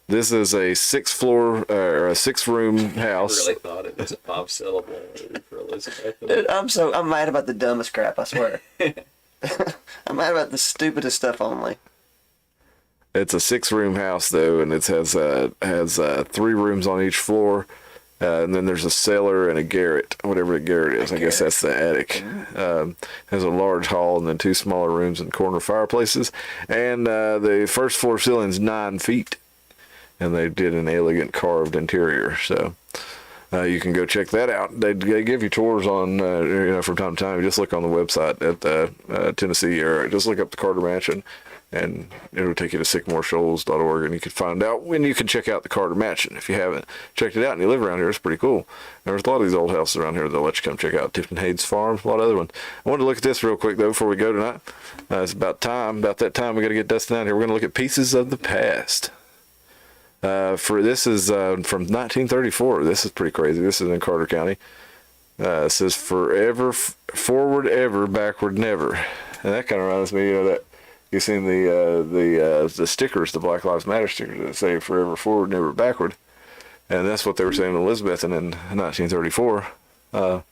This is a 6-floor or a 6-room I house. really thought it was a 5-syllable word for Elizabeth. Dude, I'm mad about the dumbest crap, I swear. I'm mad about the stupidest stuff only. It's a 6-room house though, and it has 3 rooms on each floor, and then there's a cellar and a garret, whatever a garret is. I guess that's the attic. Has a large hall and then 2 smaller rooms and corner fireplaces, and the first floor ceiling's 9 feet, and they did an elegant carved interior. So. You can go check that out. They give you tours on, from time to time. You just look on the website at Tennessee, or just look up the Carter Mansion, and it'll take you to sycamoreshoals.org, and you can find out when you can check out the Carter Mansion. If you haven't checked it out and you live around here, it's pretty cool. There's a lot of these old houses around here they'll let you come check out. Tipton Hayes Farm, a lot of other ones. I wanted to look at this real quick, though, before we go tonight. It's about that time we got to get Dustin out here. We're going to look at pieces of the past. This is from 1934. This is pretty crazy. This is in Carter County. It says forever, forward ever, backward never. And that kind of reminds me, that you've seen the stickers, the Black Lives Matter stickers that say forever forward, never backward. And that's what they were saying in Elizabethton in 1934. I'm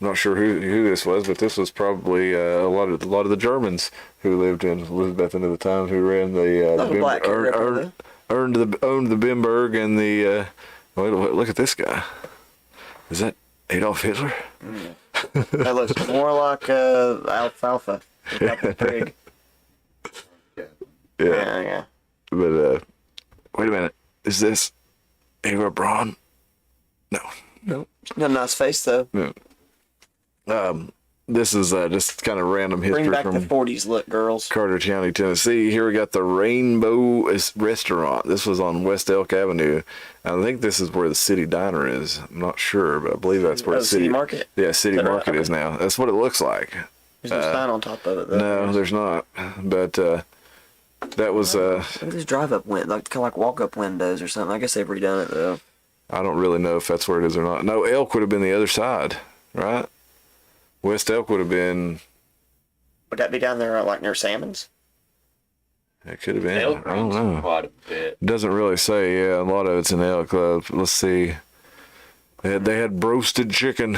not sure who this was, but this was probably a lot of the Germans who lived in Elizabethton at the time, who ran the owned the Bimberg and the look at this guy. Is that Adolf Hitler? That looks more like alfalfa. Got the pig. Yeah. Yeah. But wait a minute. Is this Ava Braun? No. No. Got a nice face, though. No. This is just kind of random history Bring back from the 40s look, girls. Carter County, Tennessee. Here we got the Rainbow Restaurant. This was on West Elk Avenue. I think this is where the city diner is. I'm not sure, but I believe that's where the City Market? Yeah, City Is that Market right? is now. That's what it looks like. There's no sign on top of it, though. No, there's not. But that was Look at this drive-up window, like kind of like walk-up windows or something. I guess they've redone it, though. I don't really know if that's where it is or not. No, Elk would have been the other side, right? West Elk would have been. Would that be down there, like near Salmon's? It could have been. Elk I don't runs know. quite a bit. It doesn't really say. Yeah, a lot of it's in Elk. Let's see. They had roasted chicken.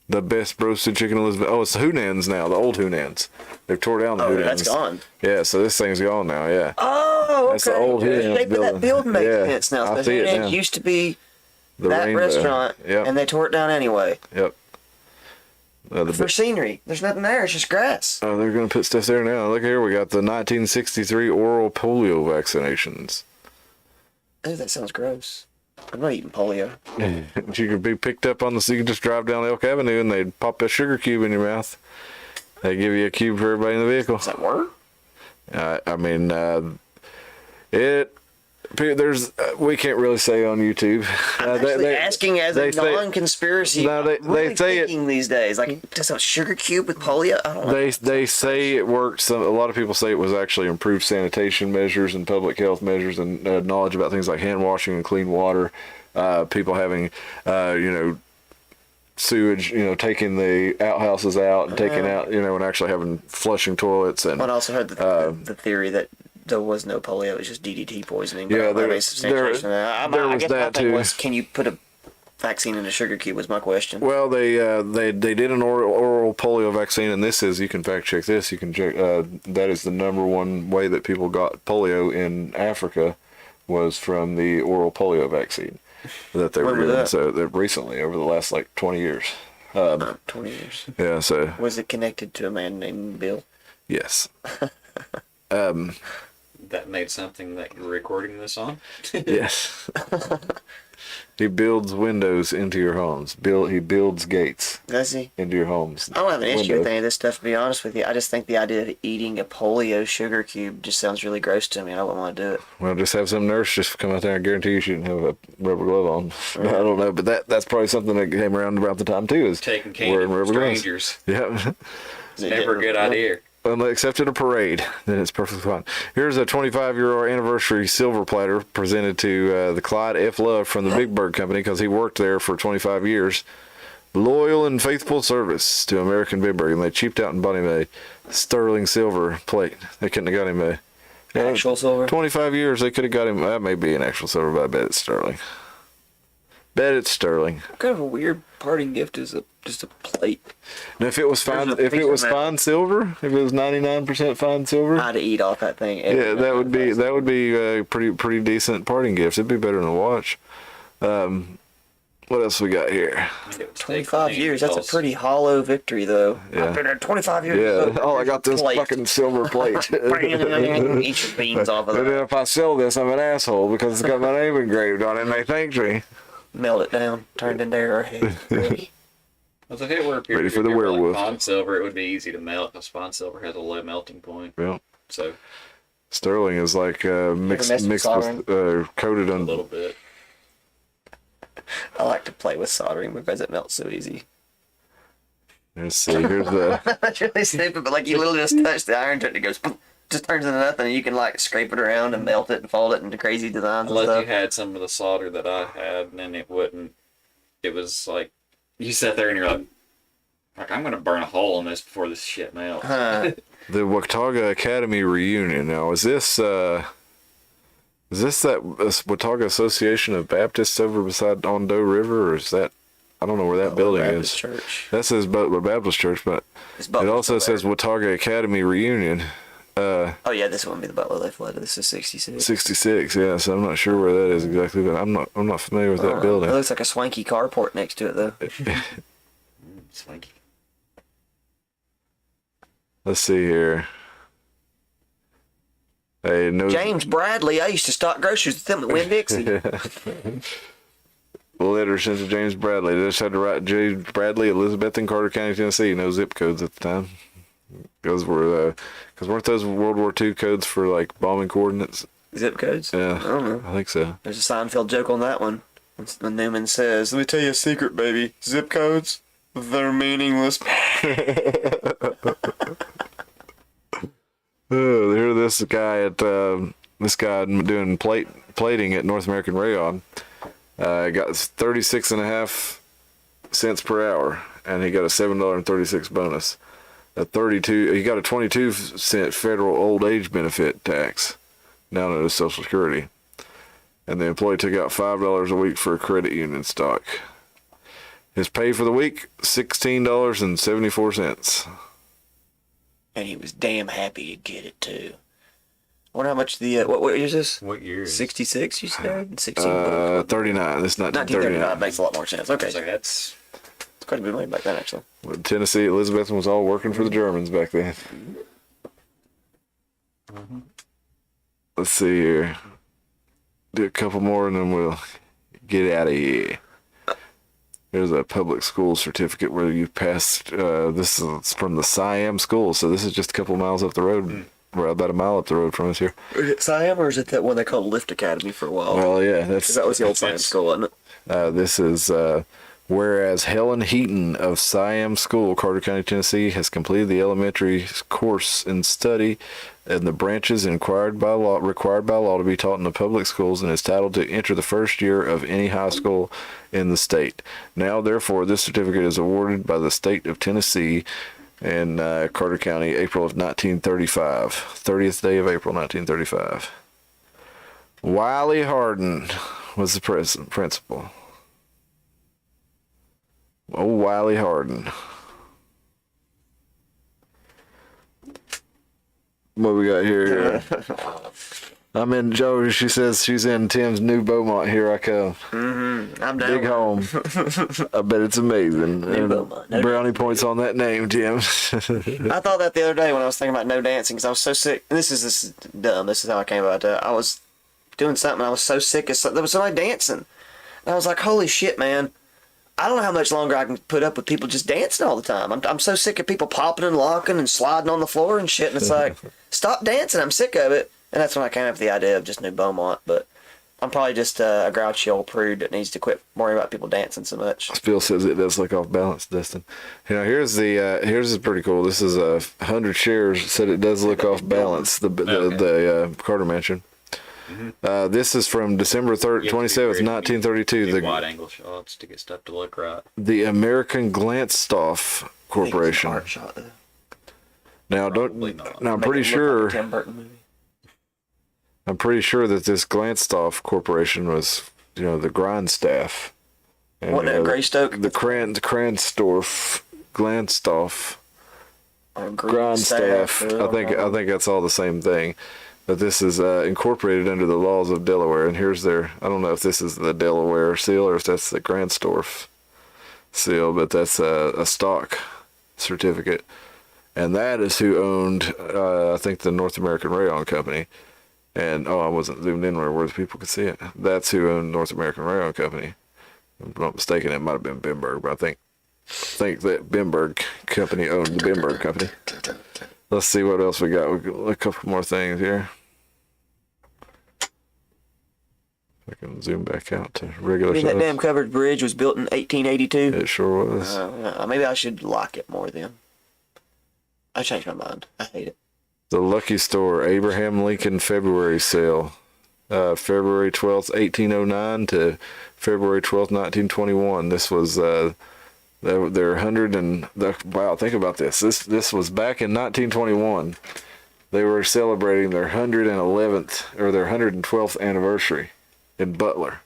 The best roasted chicken in Elizabeth. Oh, it's the Hoonans now. The old Hoonans. They've tore down the Oh, Hoonans. that's gone. Yeah, so this thing's gone now. Yeah. Oh, okay. That's the old The Hoonans shape of building. that building makes Yeah, sense now. I The see it Hoonans now. used to be The that Rainbow. restaurant, Yep. and they tore it down anyway. Yep. For scenery. There's nothing there. It's just grass. Oh, they're going to put stuff there now. Look here, we got the 1963 oral polio vaccinations. Oh, that sounds gross. I'm not eating polio. You could be picked up on so you can just drive down Elk Avenue and they'd pop a sugar cube in your mouth. They give you a cube for everybody in the vehicle. Does that work? I mean, we can't really say on YouTube. I'm actually asking as a non-conspiracy. No, they really say it. thinking these days. Like, does a sugar cube with polio? I don't know. They say it worked. A lot of people say it was actually improved sanitation measures and public health measures and knowledge about things like hand washing and clean water. People having, sewage, taking the outhouses out and taking out, and actually having flushing toilets. And I also heard the theory that there was no polio; it was just DDT poisoning. But Yeah, I don't have any there substantiation of that. there I was guess that my thing too. was, can you put a vaccine in a sugar cube? Was my question. Well, they did an oral polio vaccine, and this is, you can fact check this. You can check that is the number one way that people got polio in Africa was from the oral polio vaccine that they were When was doing. that? So that recently, over the last 20 years. 20 years. Yeah. So Was it connected to a man named Bill? yes. That made something that you're recording this on. Yes. He builds windows into your homes. He builds gates Does he? into your homes. I don't have an issue with Windows. any of this stuff, to be honest with you. I just think the idea of eating a polio sugar cube just sounds really gross to me. I don't want to do it. Well, just have some nurse just come out there. I guarantee you shouldn't have a rubber glove on. I don't know, but that's probably something that came around about the time too. Is Taking candy wearing from rubber gloves. strangers. Yeah. Never a good idea. Except at a parade, then it's perfectly fine. Here's a 25-year anniversary silver platter presented to the Clyde F. Love from the Big Bird Company because he worked there for 25 years. Loyal and faithful service to American Big Bird, and they cheaped out and bought him a sterling silver plate. They couldn't have got him a Actual silver? 25 years. They could have got him. That may be an actual silver, but I bet it's sterling. Bet it's sterling. What kind of a weird parting gift is just a plate? And if it was fine, There's a if it piece was of metal. fine silver, if it was 99% fine silver, I'd eat off that thing. yeah, that would be a pretty decent parting gift. It'd be better than a watch. What else we got here? 25 years. That's a pretty hollow victory, though. Yeah. I've been there 25 years. Yeah. so Oh, I here's got your this plate. fucking silver plate. Eat your beans off of And then it. if I sell this, I'm an asshole because it's got my name engraved on it, and they thanked me. Melt it down. Turned into arrowhead. Ready. Well, if it were Ready for the if it were werewolf. Like fine silver, it would be easy to melt because fine silver has a low melting point. Well, So sterling is like mixed messed with with soldering? coated a on. little bit. I like to play with soldering because it melts so easy. Let's see. Here's the. That's really stupid, but like you literally just touch the iron to it, it goes, boom, just turns into nothing, and you can like scrape it around and melt it and fold it into crazy designs and Unless stuff. you had some of the solder that I had, and then it wouldn't. It was like you sat there and you're like I'm gonna burn a hole in this before this shit melts. Huh. The Watauga Academy reunion. Now, is this that Watauga Association of Baptists over beside on Doe River, or is that? I don't know where that building Baptist is. Church. That says Butler Baptist Church, but It's it Butler also still says there. Watauga Academy reunion. Oh yeah, this wouldn't be the Butler they flooded. This is 66. 66. Yeah, so I'm not sure where that is exactly, but I'm not familiar with that It building. looks like a swanky carport next to it though. Swanky. Let's see here. Hey, no. James Bradley. I used to stock groceries with them at Winn-Dixie. Letter sent to James Bradley. They just had to write James Bradley, Elizabeth, in Carter County, Tennessee. No zip codes at the time. Because weren't those World War II codes for like bombing coordinates? Zip codes? Yeah, I don't know. I think so. There's a Seinfeld joke on that one. When Newman says, "Let me tell you a secret, baby. Zip codes, they're meaningless." Oh, here this guy doing plating at North American Rayon. Got 36.5 cents per hour, and he got a $7.36 bonus. He got a 22-cent federal old age benefit tax, now known as Social Security. And the employee took out $5 a week for a credit union stock. His pay for the week, $16.74. And he was damn happy to get it too. I wonder how much the what year is this? What year? 66, you said? 16. 39. This is 1939 makes a lot more sense. Okay, So that's it's quite a bit of money back then, actually. Tennessee, Elizabethton was all working for the Germans back then. Let's see here. Do a couple more and then we'll get out of here. Here's a public school certificate where you passed. This is from the Siam school, so this is just a couple miles up the road. We're about a mile up the road from us here. Is it Siam or is it that one they called Lift Academy for a while? Well, yeah, that was the old Siam school, wasn't it? This is whereas Helen Heaton of Siam School, Carter County, Tennessee, has completed the elementary course in study and the branches required by law to be taught in the public schools and is titled to enter the first year of any high school in the state. Now, therefore, this certificate is awarded by the state of Tennessee in Carter County, April of 1935, 30th day of April, 1935. Wiley Hardin was the principal. Oh, Wiley Hardin. What we got here? I'm in Joe. She says she's in Tim's new Beaumont. Here I come. I'm down. Big home. I bet it's amazing. New Beaumont. No brownie points on that name, Tim. I thought that the other day when I was thinking about no dancing because I was so sick. And this is dumb. This is how I came about that. I was doing something. I was so sick. There was somebody dancing. And I was like, holy shit, man. I don't know how much longer I can put up with people just dancing all the time. I'm so sick of people popping and locking and sliding on the floor and shit. And it's like, stop dancing. I'm sick of it. And that's when I came up with the idea of just New Beaumont. But I'm probably just a grouchy old prude that needs to quit worrying about people dancing so much. Phil says it does look off balance, Dustin. You know, here's is pretty cool. This is 100 shares. Said it does look off balance. The Carter Mansion. This is from December 27th, 1932. The wide angle shots to get stuff to look right. The American Glantstoff Corporation. Art shot, though. Now, I'm pretty sure. Like a Tim Burton movie. I'm pretty sure that this Glantstoff Corporation was, the Grindstaff. And, Wasn't it Greystoke? The Granstorff, Glantstoff, Grindstaff. I think that's all the same thing. But this is incorporated under the laws of Delaware. And here's I don't know if this is the Delaware seal or if that's the Granstorff seal, but that's a stock certificate. And that is who owned, I think, the North American Rayon Company. And, I wasn't zoomed in where the people could see it. That's who owned North American Rayon Company. If I'm not mistaken, it might have been Bimberg, but I think that Bimberg Company owned the Bimberg Company. Let's see what else we got. We got a couple more things here. I can zoom back out to regular That size. damn covered bridge was built in 1882. It sure was. Maybe I should like it more then. I changed my mind. I hate it. The Lucky Store Abraham Lincoln February sale. February 12th, 1809 to February 12th, 1921. This was their 100 and wow, think about this. This was back in 1921. They were celebrating their 111th or their 112th anniversary in Butler.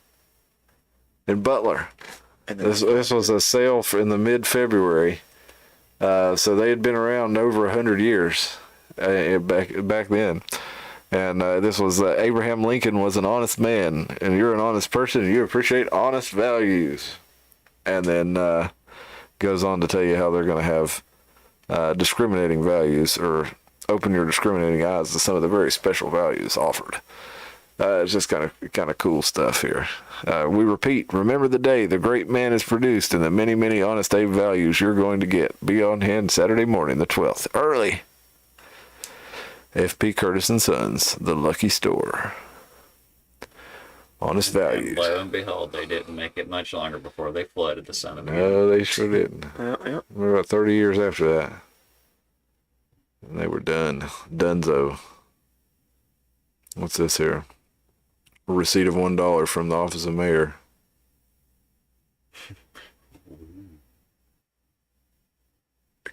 This was a sale in the mid-February. So they had been around over 100 years back then. And this was Abraham Lincoln was an honest man, and you're an honest person, and you appreciate honest values. And then goes on to tell you how they're going to have discriminating values or open your discriminating eyes to some of the very special values offered. It's just kind of cool stuff here. We repeat, remember the day the great man is produced and the many, many honest Abe values you're going to get. Be on hand Saturday morning, the 12th. Early. F.P. Curtis and Sons, the Lucky Store. Honest values. And lo and behold, they didn't make it much longer before they flooded the son of a gun. No, they sure didn't. Yeah. We're about 30 years after that. And they were done. Dunzo. What's this here? A receipt of $1 from the office of mayor.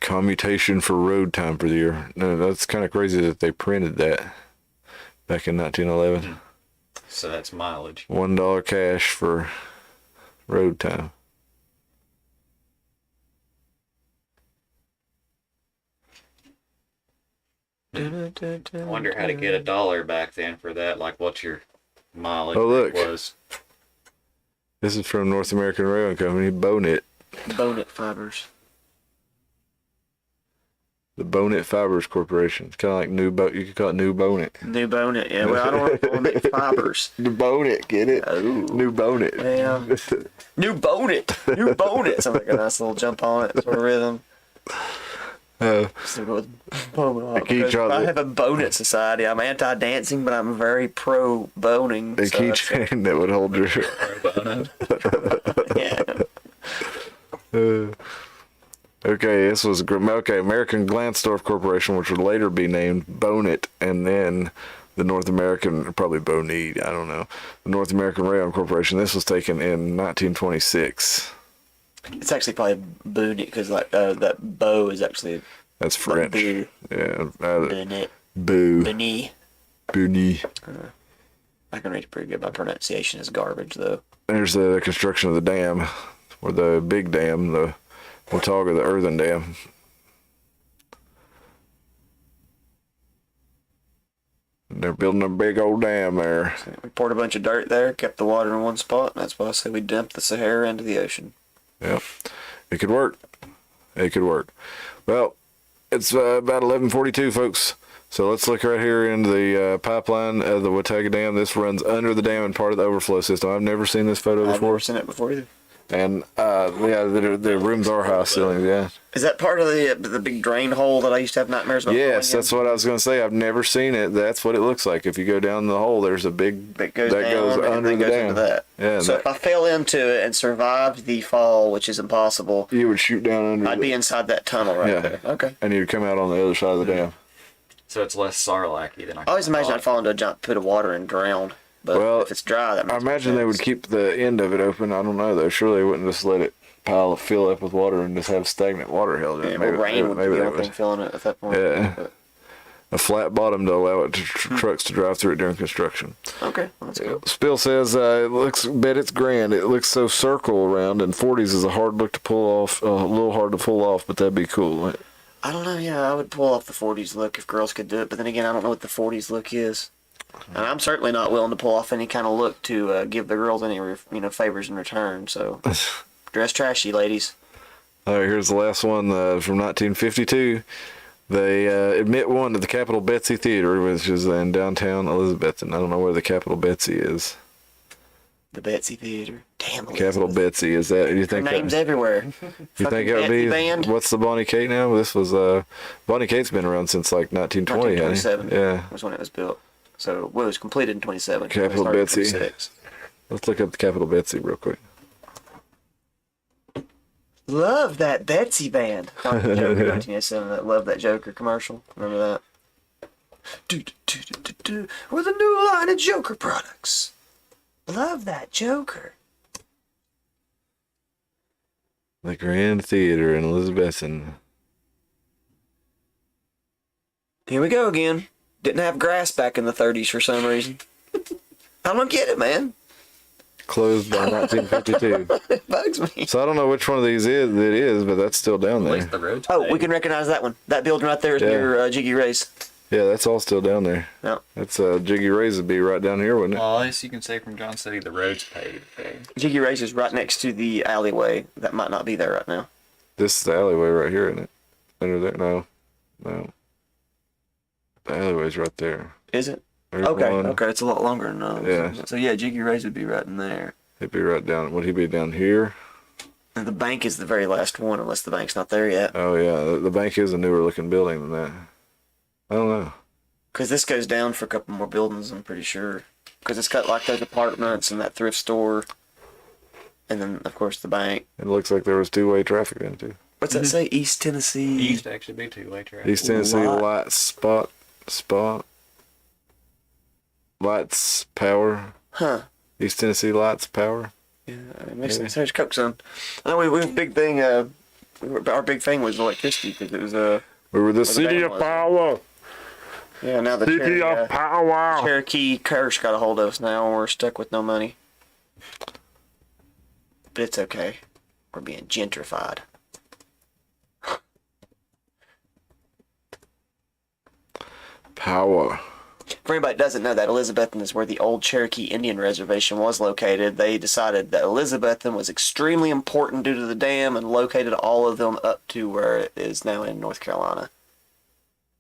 Commutation for road time for the year. No, that's kind of crazy that they printed that back in 1911. So that's mileage. $1 cash for road time. I wonder how to get $1 back then for that. Like, what's your mileage look. was? This is from North American Railway Company, Bonet. Bonnet fibers. The Bonet Fibers Corporation. It's kind of like you could call it New Bonet. New bonnet. Yeah, well, I don't want bonnet fibers. New Bonet, get it? Oh. New Bonet. Yeah. New bonnet. New bonnet. Sounds like a nice little jump on it sort of rhythm. Still go with bonnet. If I have a bonnet society. I'm anti-dancing, but I'm very pro-boning. A keychain that would hold your... Yeah. Okay, this was American Glanzdorf Corporation, which would later be named Bonet, and then the North American, probably Bonede, I don't know, the North American Railroad Corporation. This was taken in 1926. It's actually probably bonnet because that bow is actually That's French. boo. Yeah. Bonnet. Boo. Bonnet. Booney. I can read it pretty good. My pronunciation is garbage though. There's the construction of the dam, or the big dam, the Watauga, the earthen dam. And they're building a big old dam there. So we poured a bunch of dirt there, kept the water in one spot, and that's why I say we dumped the Sahara into the ocean. Yeah, it could work. It could work. Well, it's about 11:42, folks. So let's look right here into the pipeline of the Watauga Dam. This runs under the dam and part of the overflow system. I've never seen this photo I've before. never seen it before either. And yeah, the rooms are high ceilings. Yeah. Is that part of the big drain hole that I used to have nightmares about? Yes, falling that's what I was going to say. I've never seen it. That's what it looks like. If you go down the hole, there's a big that goes down under and the goes dam. into that. Yeah. So if I fell into it and survived the fall, which is impossible, you would shoot down under. I'd be inside that tunnel right there. Okay. And you'd come out on the other side of the dam. So it's less Sarlacc-y than I I always imagine thought. I'd fall into a giant pit of water and drown. But Well, if it's dry, that I makes imagine they would keep the end of it open. I don't know though. Surely they wouldn't just let it fill up with water and just have stagnant water held in. Yeah, rain would be maybe the they only thing would. filling it at that point. Yeah. But, A flat bottom to allow it to trucks to drive through it during construction. okay, well, that's cool. Spill says, bet it's grand. It looks so circle around, and 40s is a hard look to pull off, a little hard to pull off, but that'd be cool. I don't know. Yeah, I would pull off the 40s look if girls could do it. But then again, I don't know what the 40s look is. And I'm certainly not willing to pull off any kind of look to give the girls any favors in return. So dress trashy, ladies. All right, here's the last one from 1952. They admit one to the Capitol Betsy Theater, which is in downtown Elizabethton. I don't know where the Capitol Betsy is. The Betsy Theater. Damn, Capitol Betsy, is that? You Her think name's that, everywhere. you think that would be? Band. What's the Bonnie Kate now? This was Bonnie Kate's been around since like 1920. 1927 Yeah. was when it was built. So well, it was completed in 27. Capitol It started in Betsy. 26. Let's look up the Capitol Betsy real quick. Love that Betsy band. Joker 1987. Love that Joker commercial. Remember that? With a new line of Joker products. Love that Joker. The Grand Theater in Elizabethton. Here we go again. Didn't have grass back in the 30s for some reason. I don't get it, man. Closed by 1952. It bugs me. So I don't know which one of these it is, but that's still down At there. least the road's Oh, paved. we can recognize that one. That building right there is Yeah. near Jiggy Ray's. Yeah, that's all still down there. Yeah. That's Jiggy Ray's would be right down here, wouldn't it? Well, at least you can say from John City the road's paved. Okay. Jiggy Ray's is right next to the alleyway. That might not be there right now. This is the alleyway right here, isn't it? Under there? No. The alleyway's right there. Is it? There's Okay, one. okay, it's a lot longer than Yeah. So yeah, Jiggy Ray's would be right in there. He'd be right down. Would he be down here? And the bank is the very last one, unless the bank's not there yet. Oh yeah, the bank is a newer looking building than that. I don't know. Because this goes down for a couple more buildings, I'm pretty sure. Because it's got like those apartments and that thrift store, and then of course the bank. It looks like there was two-way traffic then too. What's that say? East Tennessee. Used to actually be two-way traffic. East Tennessee Lot. Lights Power. Huh. East Tennessee Lights Power. Yeah, it makes sense. There's Coke Sun. I know we was big thing. Our big thing was electricity because it was We were the the city band of was. power. Yeah, now the City of power. Cherokee curse got a hold of us now, and we're stuck with no money. But it's okay. We're being gentrified. Power. For anybody that doesn't know, that Elizabethton is where the old Cherokee Indian Reservation was located. They decided that Elizabethton was extremely important due to the dam and located all of them up to where it is now in North Carolina.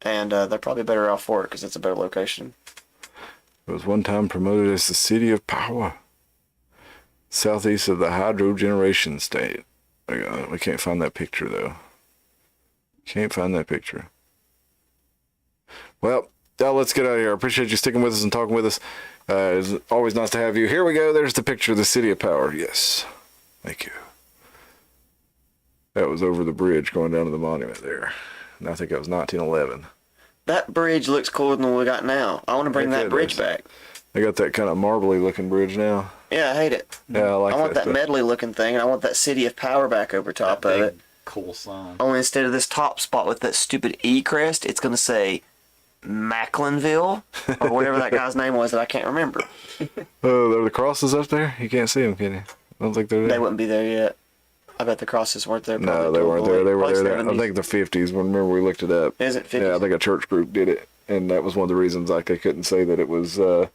And they're probably better off for it because it's a better location. It was one time promoted as the city of power. Southeast of the hydro generation state. We can't find that picture though. Can't find that picture. Well, let's get out of here. I appreciate you sticking with us and talking with us. It's always nice to have you. Here we go. There's the picture of the city of power. Yes. Thank you. That was over the bridge going down to the monument there. And I think that was 1911. That bridge looks cooler than what we got now. I want to bring Yeah, that it bridge does. back. They got that kind of marbly looking bridge now. Yeah, I hate it. Yeah, I like I want that stuff. medley looking thing, and I want that city of power back over top That of big, it. cool sign. Only instead of this top spot with that stupid E crest, it's going to say Macklinville or whatever that guy's name was that I can't remember. Oh, there are the crosses up there? You can't see them, can you? I don't think they're there. They wouldn't be there yet. I bet the crosses weren't there. No, probably they weren't there. They were probably there. I 70s. think the 50s. When remember we looked it up. Is it 50s? Yeah, I think a church group did it, and that was one of the reasons. Like they couldn't say that it was Yeah.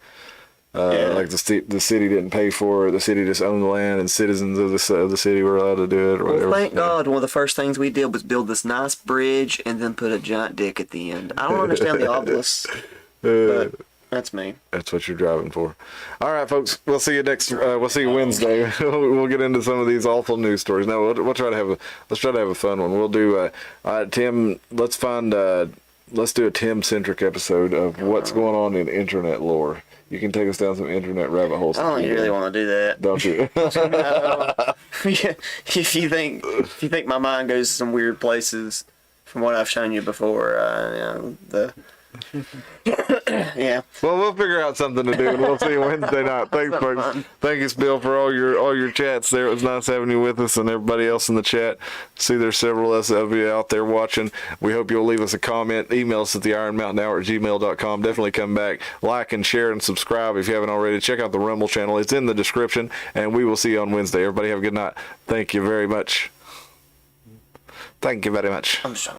like the city didn't pay for it. The city just owned the land, and citizens of the city were allowed to do it or whatever. Well, thank Yeah. God. One of the first things we did was build this nice bridge and then put a giant dick at the end. I don't understand the obelisk, but that's me. That's what you're driving for. All right, folks. We'll see you next. We'll see you Wednesday. We'll get into some of these awful news stories. Now we'll try to have a fun one. We'll do Tim. Let's do a Tim centric episode of what's going on in internet lore. You can take us down some internet rabbit holes. I don't really want to do that. Don't you? Yeah, if you think my mind goes to some weird places from what I've shown you before, yeah. Well, we'll figure out something to do, and we'll see you Wednesday night. Thanks, folks. fun. Thank you, Bill, for all your chats there. It was nice having you with us and everybody else in the chat. See, there's several of you out there watching. We hope you'll leave us a comment. Email us at theironmountainhour@gmail.com. Definitely come back, like and share and subscribe if you haven't already. Check out the Rumble channel. It's in the description, and we will see you on Wednesday. Everybody have a good night. Thank you very much. Thank you very much. I'm sorry.